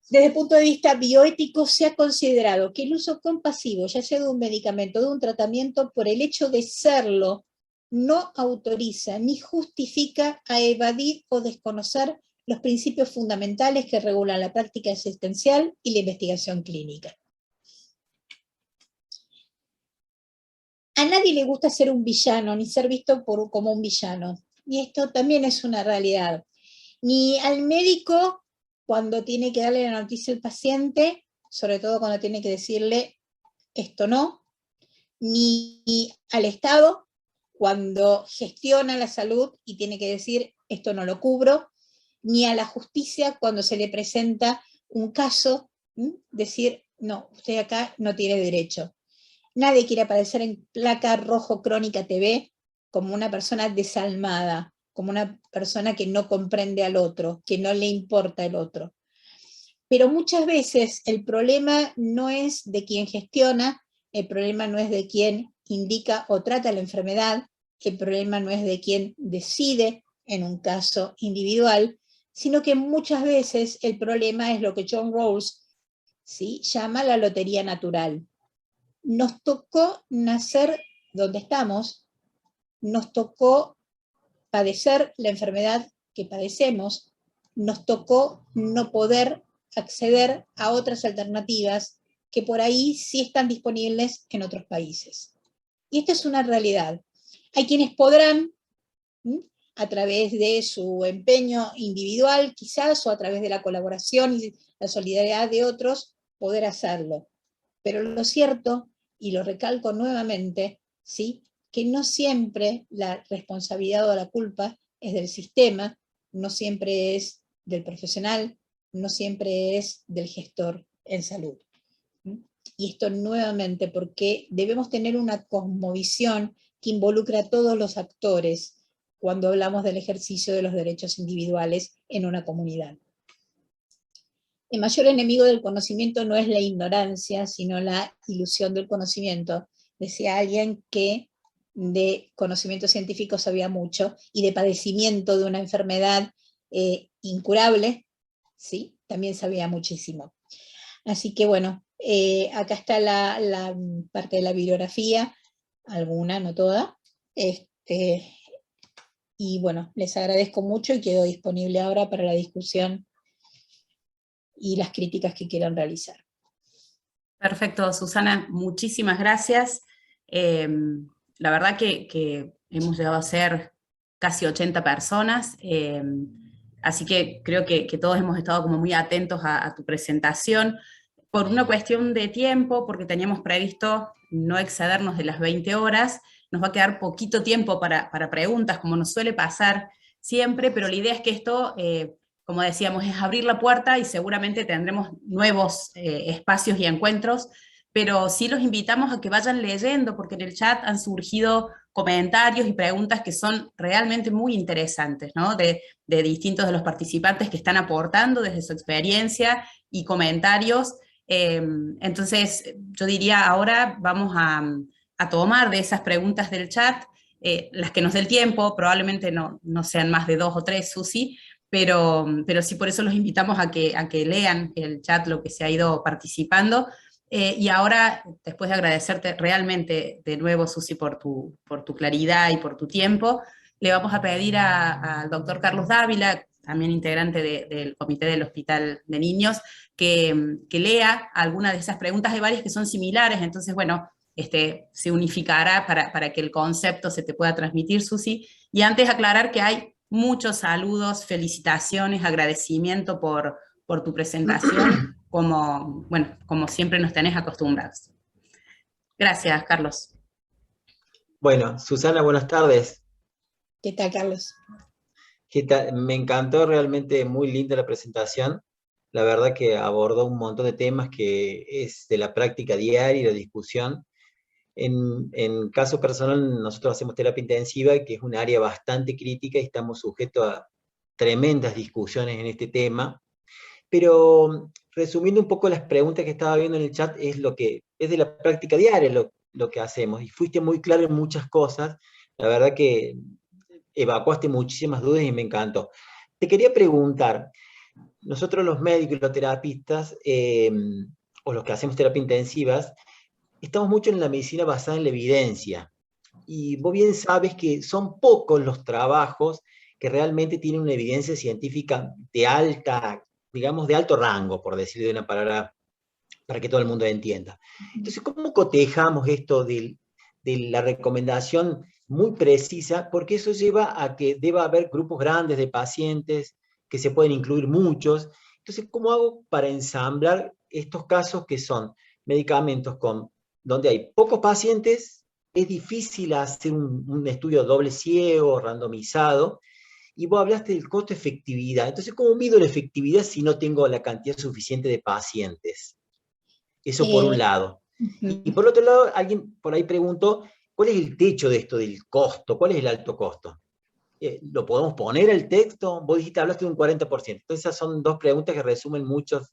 Desde el punto de vista bioético, se ha considerado que el uso compasivo, ya sea de un medicamento o de un tratamiento, por el hecho de serlo, no autoriza ni justifica a evadir o desconocer los principios fundamentales que regulan la práctica asistencial y la investigación clínica. A nadie le gusta ser un villano, ni ser visto como un villano. Y esto también es una realidad. Ni al médico, cuando tiene que darle la noticia al paciente, sobre todo cuando tiene que decirle esto no, ni al Estado, cuando gestiona la salud y tiene que decir esto no lo cubro, ni a la justicia, cuando se le presenta un caso, decir no, usted acá no tiene derecho. Nadie quiere aparecer en placa rojo crónica TV como una persona desalmada, como una persona que no comprende al otro, que no le importa el otro. Pero muchas veces el problema no es de quien gestiona, el problema no es de quien indica o trata la enfermedad, el problema no es de quien decide en un caso individual, sino que muchas veces el problema es lo que John Rawls, ¿sí?, llama la lotería natural. Nos tocó nacer donde estamos, nos tocó padecer la enfermedad que padecemos, nos tocó no poder acceder a otras alternativas que por ahí sí están disponibles en otros países. Y esta es una realidad. Hay quienes podrán, a través de su empeño individual quizás, o a través de la colaboración y la solidaridad de otros, poder hacerlo. Pero lo cierto, y lo recalco nuevamente, ¿sí?, que no siempre la responsabilidad o la culpa es del sistema, no siempre es del profesional, no siempre es del gestor en salud. Y esto nuevamente porque debemos tener una cosmovisión que involucra a todos los actores cuando hablamos del ejercicio de los derechos individuales en una comunidad. El mayor enemigo del conocimiento no es la ignorancia, sino la ilusión del conocimiento. Decía alguien que de conocimiento científico sabía mucho, y de padecimiento de una enfermedad incurable, ¿sí?, también sabía muchísimo. Así que bueno, acá está la parte de la bibliografía. alguna, no toda. Y bueno, les agradezco mucho y quedo disponible ahora para la discusión y las críticas que quieran realizar. Perfecto, Susana, muchísimas gracias. La verdad que hemos llegado a ser casi 80 personas, así que creo que todos hemos estado como muy atentos a tu presentación. Por una cuestión de tiempo, porque teníamos previsto no excedernos de las 20 horas, nos va a quedar poquito tiempo para preguntas, como nos suele pasar siempre, pero la idea es que esto, como decíamos, es abrir la puerta y seguramente tendremos nuevos espacios y encuentros, pero sí los invitamos a que vayan leyendo, porque en el chat han surgido comentarios y preguntas que son realmente muy interesantes, ¿no? De distintos de los participantes que están aportando desde su experiencia y comentarios. Entonces, yo diría ahora vamos a tomar de esas preguntas del chat, las que nos dé el tiempo, probablemente no sean más de 2 o 3, Susi, pero sí por eso los invitamos a que lean el chat, lo que se ha ido participando. Y ahora, después de agradecerte realmente de nuevo, Susi, por tu claridad y por tu tiempo, le vamos a pedir al doctor Carlos Dávila, también integrante del Comité del Hospital de Niños, que lea alguna de esas preguntas. Hay varias que son similares, entonces, bueno, se unificará para que el concepto se te pueda transmitir, Susi. Y antes aclarar que hay muchos saludos, felicitaciones, agradecimiento por tu presentación, como siempre nos tenés acostumbrados. Gracias, Carlos. Bueno, Susana, buenas tardes. ¿Qué tal, Carlos? ¿Qué tal? Me encantó, realmente muy linda la presentación. La verdad que abordó un montón de temas que es de la práctica diaria y la discusión. En caso personal, nosotros hacemos terapia intensiva, que es un área bastante crítica y estamos sujetos a tremendas discusiones en este tema. Pero resumiendo un poco las preguntas que estaba viendo en el chat, es de la práctica diaria lo que hacemos. Y fuiste muy claro en muchas cosas. La verdad que evacuaste muchísimas dudas y me encantó. Te quería preguntar, nosotros los médicos y los terapistas, o los que hacemos terapia intensivas, estamos mucho en la medicina basada en la evidencia. Y vos bien sabes que son pocos los trabajos que realmente tienen una evidencia científica de alta, digamos, de alto rango, por decir de una palabra, para que todo el mundo entienda. Entonces, ¿cómo cotejamos esto de la recomendación muy precisa? Porque eso lleva a que deba haber grupos grandes de pacientes, que se pueden incluir muchos. Entonces, ¿cómo hago para ensamblar estos casos que son medicamentos donde hay pocos pacientes? Es difícil hacer un estudio doble ciego, randomizado, y vos hablaste del costo-efectividad. Entonces, ¿cómo mido la efectividad si no tengo la cantidad suficiente de pacientes? Eso por un lado. Y por otro lado, alguien por ahí preguntó, ¿cuál es el techo de esto del costo? ¿Cuál es el alto costo? ¿Lo podemos poner el texto? Vos dijiste, hablaste de un 40%. Entonces esas son dos preguntas que resumen muchas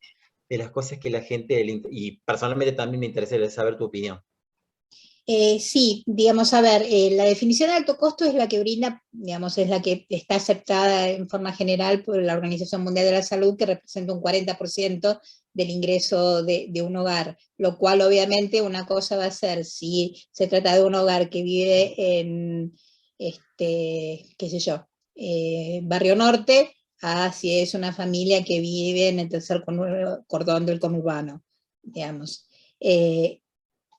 de las cosas que la gente, y personalmente también me interesa saber tu opinión. Sí, digamos, a ver, la definición de alto costo es la que brinda, digamos, es la que está aceptada en forma general por la Organización Mundial de la Salud, que representa un 40% del ingreso de un hogar, lo cual obviamente una cosa va a ser, si se trata de un hogar que vive en, qué sé yo, Barrio Norte, a si es una familia que vive en el tercer cordón del conurbano, digamos.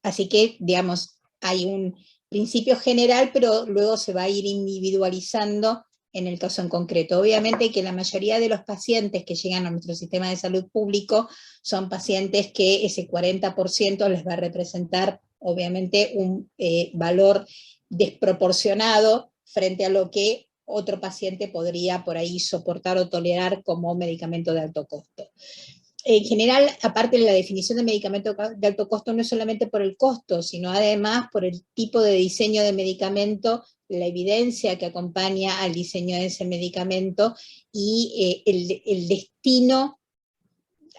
Así que, digamos, hay un principio general, pero luego se va a ir individualizando en el caso en concreto. Obviamente que la mayoría de los pacientes que llegan a nuestro sistema de salud público son pacientes que ese 40% les va a representar, obviamente, un valor desproporcionado frente a lo que otro paciente podría por ahí soportar o tolerar como medicamento de alto costo. En general, aparte de la definición de medicamento de alto costo, no es solamente por el costo, sino además por el tipo de diseño de medicamento, la evidencia que acompaña al diseño de ese medicamento y el destino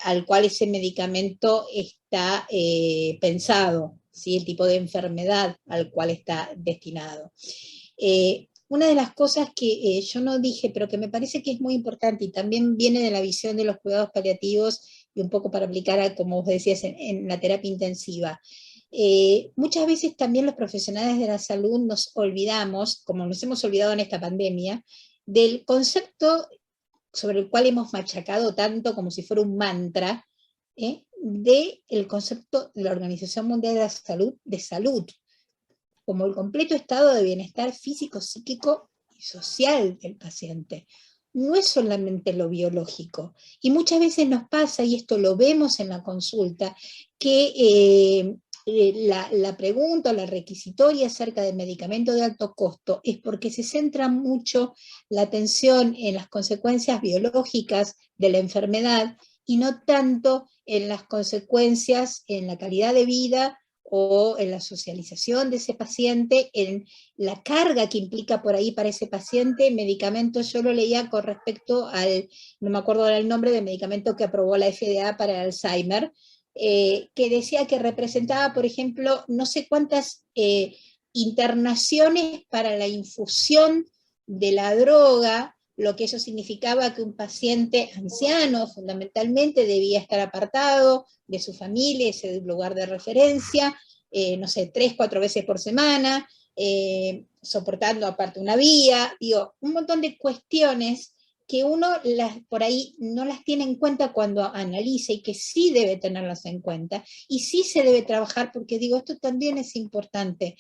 al cual ese medicamento está pensado, ¿sí? El tipo de enfermedad al cual está destinado. Una de las cosas que yo no dije, pero que me parece que es muy importante y también viene de la visión de los cuidados paliativos y un poco para aplicar, como vos decías, en la terapia intensiva. Muchas veces también los profesionales de la salud nos olvidamos, como nos hemos olvidado en esta pandemia, del concepto sobre el cual hemos machacado tanto como si fuera un mantra, del concepto de la Organización Mundial de Salud, como el completo estado de bienestar físico, psíquico y social del paciente. No es solamente lo biológico. Y muchas veces nos pasa, y esto lo vemos en la consulta, que la pregunta o la requisitoria acerca del medicamento de alto costo es porque se centra mucho la atención en las consecuencias biológicas de la enfermedad y no tanto en las consecuencias en la calidad de vida o en la socialización de ese paciente, en la carga que implica por ahí para ese paciente. Medicamentos, yo lo leía con respecto al, no me acuerdo ahora el nombre del medicamento que aprobó la FDA para el Alzheimer, que decía que representaba, por ejemplo, no sé cuántas internaciones para la infusión de la droga, lo que eso significaba que un paciente anciano fundamentalmente debía estar apartado de su familia, ese lugar de referencia, no sé, 3, 4 veces por semana, soportando aparte una vía, digo, un montón de cuestiones que uno por ahí no las tiene en cuenta cuando analiza y que sí debe tenerlas en cuenta y sí se debe trabajar, porque digo, esto también es importante.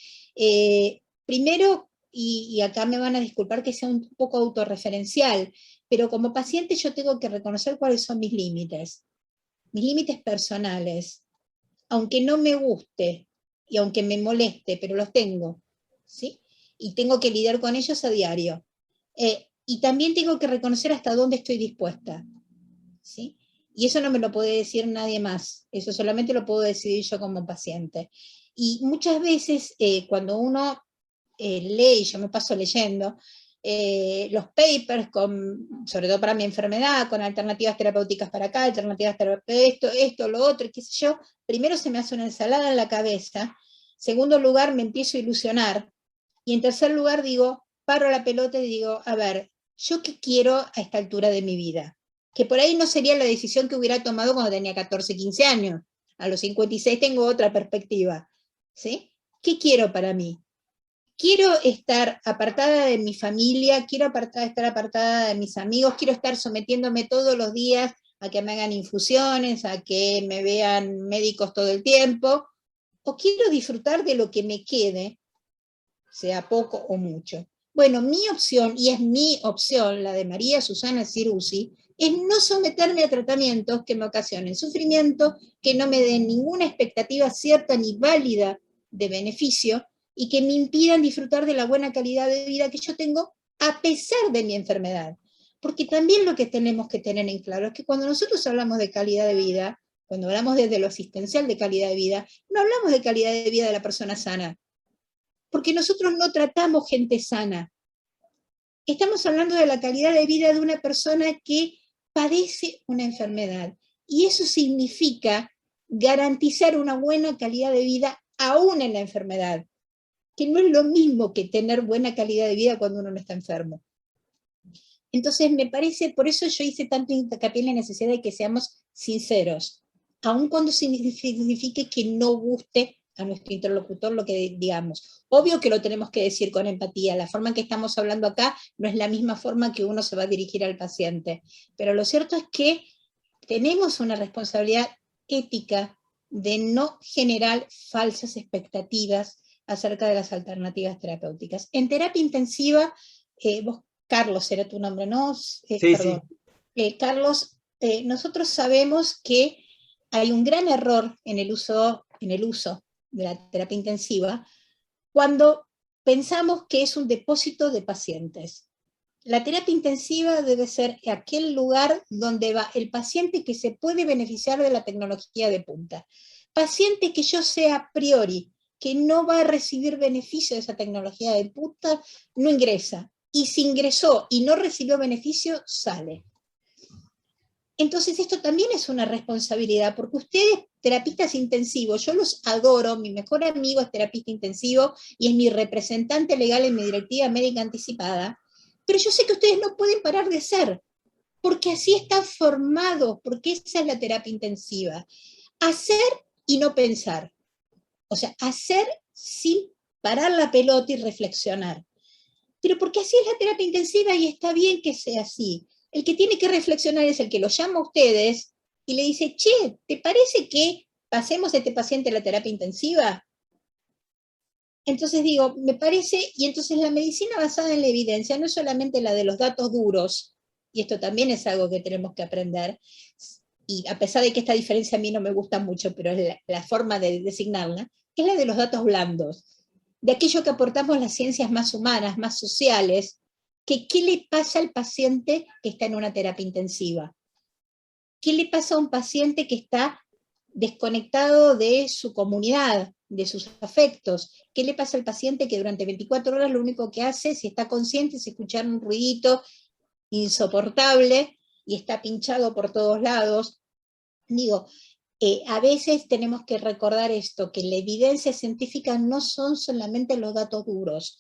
Primero, y acá me van a disculpar que sea un poco autorreferencial, pero como paciente yo tengo que reconocer cuáles son mis límites personales, aunque no me guste y aunque me moleste, pero los tengo, ¿sí? Y tengo que lidiar con ellos a diario. Y también tengo que reconocer hasta dónde estoy dispuesta, ¿sí? Y eso no me lo puede decir nadie más, eso solamente lo puedo decidir yo como paciente. Y muchas veces cuando uno lee, y yo me paso leyendo, los papers, sobre todo para mi enfermedad, con alternativas terapéuticas para acá, alternativas terapéuticas, esto, lo otro, qué sé yo, primero se me hace una ensalada en la cabeza, segundo lugar me empiezo a ilusionar, y en tercer lugar digo, paro la pelota y digo, a ver, ¿yo qué quiero a esta altura de mi vida? Que por ahí no sería la decisión que hubiera tomado cuando tenía 14, 15 años. A los 56 tengo otra perspectiva, ¿sí? ¿Qué quiero para mí? Quiero estar apartada de mi familia, quiero estar apartada de mis amigos, quiero estar sometiéndome todos los días a que me hagan infusiones, a que me vean médicos todo el tiempo, o quiero disfrutar de lo que me quede, sea poco o mucho. Bueno, mi opción, y es mi opción, la de María Susana Ciruzzi, es no someterme a tratamientos que me ocasionen sufrimiento, que no me den ninguna expectativa cierta ni válida de beneficio, y que me impidan disfrutar de la buena calidad de vida que yo tengo a pesar de mi enfermedad. Porque también lo que tenemos que tener en claro es que cuando nosotros hablamos de calidad de vida, cuando hablamos desde lo asistencial de calidad de vida, no hablamos de calidad de vida de la persona sana, porque nosotros no tratamos gente sana. Estamos hablando de la calidad de vida de una persona que padece una enfermedad. Y eso significa garantizar una buena calidad de vida aún en la enfermedad, que no es lo mismo que tener buena calidad de vida cuando uno no está enfermo. Entonces me parece, por eso yo hice tanto hincapié en la necesidad de que seamos sinceros, aun cuando signifique que no guste a nuestro interlocutor lo que digamos. Obvio que lo tenemos que decir con empatía, la forma en que estamos hablando acá no es la misma forma que uno se va a dirigir al paciente, pero lo cierto es que tenemos una responsabilidad ética de no generar falsas expectativas acerca de las alternativas terapéuticas. En terapia intensiva, vos, Carlos, era tu nombre, ¿no? Sí, perdón. sí. Carlos, nosotros sabemos que hay un gran error en el uso de la terapia intensiva cuando pensamos que es un depósito de pacientes. La terapia intensiva debe ser aquel lugar donde va el paciente que se puede beneficiar de la tecnología de punta. Paciente que yo sé a priori que no va a recibir beneficio de esa tecnología de punta, no ingresa. Y si ingresó y no recibió beneficio, sale. Entonces esto también es una responsabilidad, porque ustedes, terapistas intensivos, yo los adoro, mi mejor amigo es terapista intensivo y es mi representante legal en mi directiva médica anticipada, pero yo sé que ustedes no pueden parar de ser, porque así están formados, porque esa es la terapia intensiva. Hacer y no pensar. O sea, hacer sin parar la pelota y reflexionar. Pero porque así es la terapia intensiva y está bien que sea así. El que tiene que reflexionar es el que lo llama a ustedes y le dice, che, ¿te parece que pasemos a este paciente a la terapia intensiva? Entonces digo, me parece, y entonces la medicina basada en la evidencia no es solamente la de los datos duros, y esto también es algo que tenemos que aprender, y a pesar de que esta diferencia a mí no me gusta mucho, pero es la forma de designarla, que es la de los datos blandos, de aquello que aportamos las ciencias más humanas, más sociales, que qué le pasa al paciente que está en una terapia intensiva. ¿Qué le pasa a un paciente que está desconectado de su comunidad, de sus afectos? ¿Qué le pasa al paciente que durante 24 horas lo único que hace, si está consciente, es escuchar un ruidito insoportable y está pinchado por todos lados? Digo, a veces tenemos que recordar esto, que la evidencia científica no son solamente los datos duros,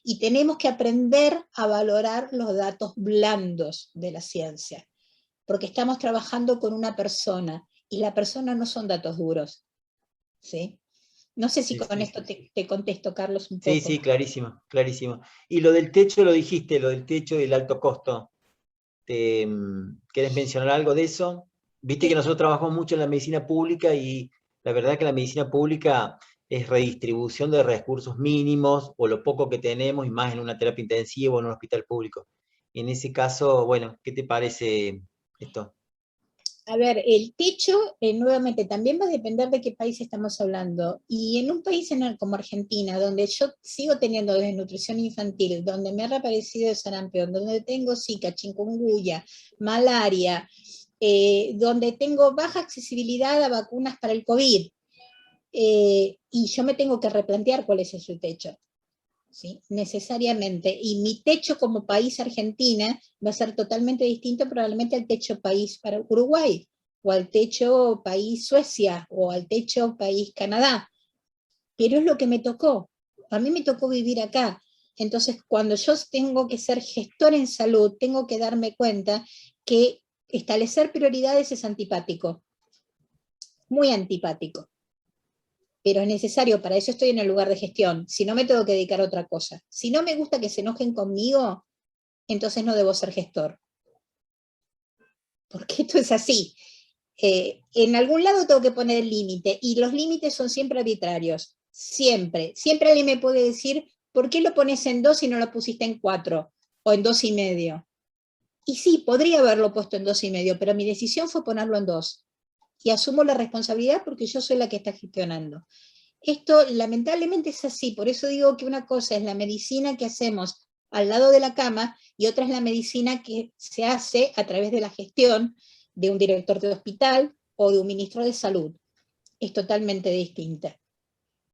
y tenemos que aprender a valorar los datos blandos de la ciencia, porque estamos trabajando con una persona, y la persona no son datos duros, ¿sí? No sé si Sí, con sí, esto sí. te contesto, Carlos, un Sí, poco. sí, clarísimo, clarísimo. Y lo del techo lo dijiste, lo del techo y el alto costo. ¿Querés mencionar algo de eso? Viste que nosotros trabajamos mucho en la medicina pública y la verdad que la medicina pública es redistribución de recursos mínimos o lo poco que tenemos y más en una terapia intensiva o en un hospital público. Y en ese caso, bueno, ¿qué te parece esto? A ver, el techo, nuevamente, también va a depender de qué país estamos hablando. Y en un país como Argentina, donde yo sigo teniendo desnutrición infantil, donde me ha reaparecido el sarampión, donde tengo Zika, chikungunya, malaria, donde tengo baja accesibilidad a vacunas para el COVID, y yo me tengo que replantear cuál es ese techo. ¿Sí? Necesariamente. Y mi techo como país Argentina va a ser totalmente distinto probablemente al techo país para Uruguay, o al techo país Suecia, o al techo país Canadá. Pero es lo que me tocó. A mí me tocó vivir acá. Entonces, cuando yo tengo que ser gestor en salud, tengo que darme cuenta que establecer prioridades es antipático, muy antipático. Pero es necesario, para eso estoy en el lugar de gestión, si no me tengo que dedicar a otra cosa. Si no me gusta que se enojen conmigo, entonces no debo ser gestor. Porque esto es así. En algún lado tengo que poner el límite, y los límites son siempre arbitrarios. Siempre. Siempre alguien me puede decir, ¿por qué lo pones en 2 y no lo pusiste en 4? O en 2,5. Y sí, podría haberlo puesto en 2,5, pero mi decisión fue ponerlo en 2. Y asumo la responsabilidad porque yo soy la que está gestionando. Esto lamentablemente es así, por eso digo que una cosa es la medicina que hacemos al lado de la cama y otra es la medicina que se hace a través de la gestión de un director de hospital o de un ministro de salud. Es totalmente distinta.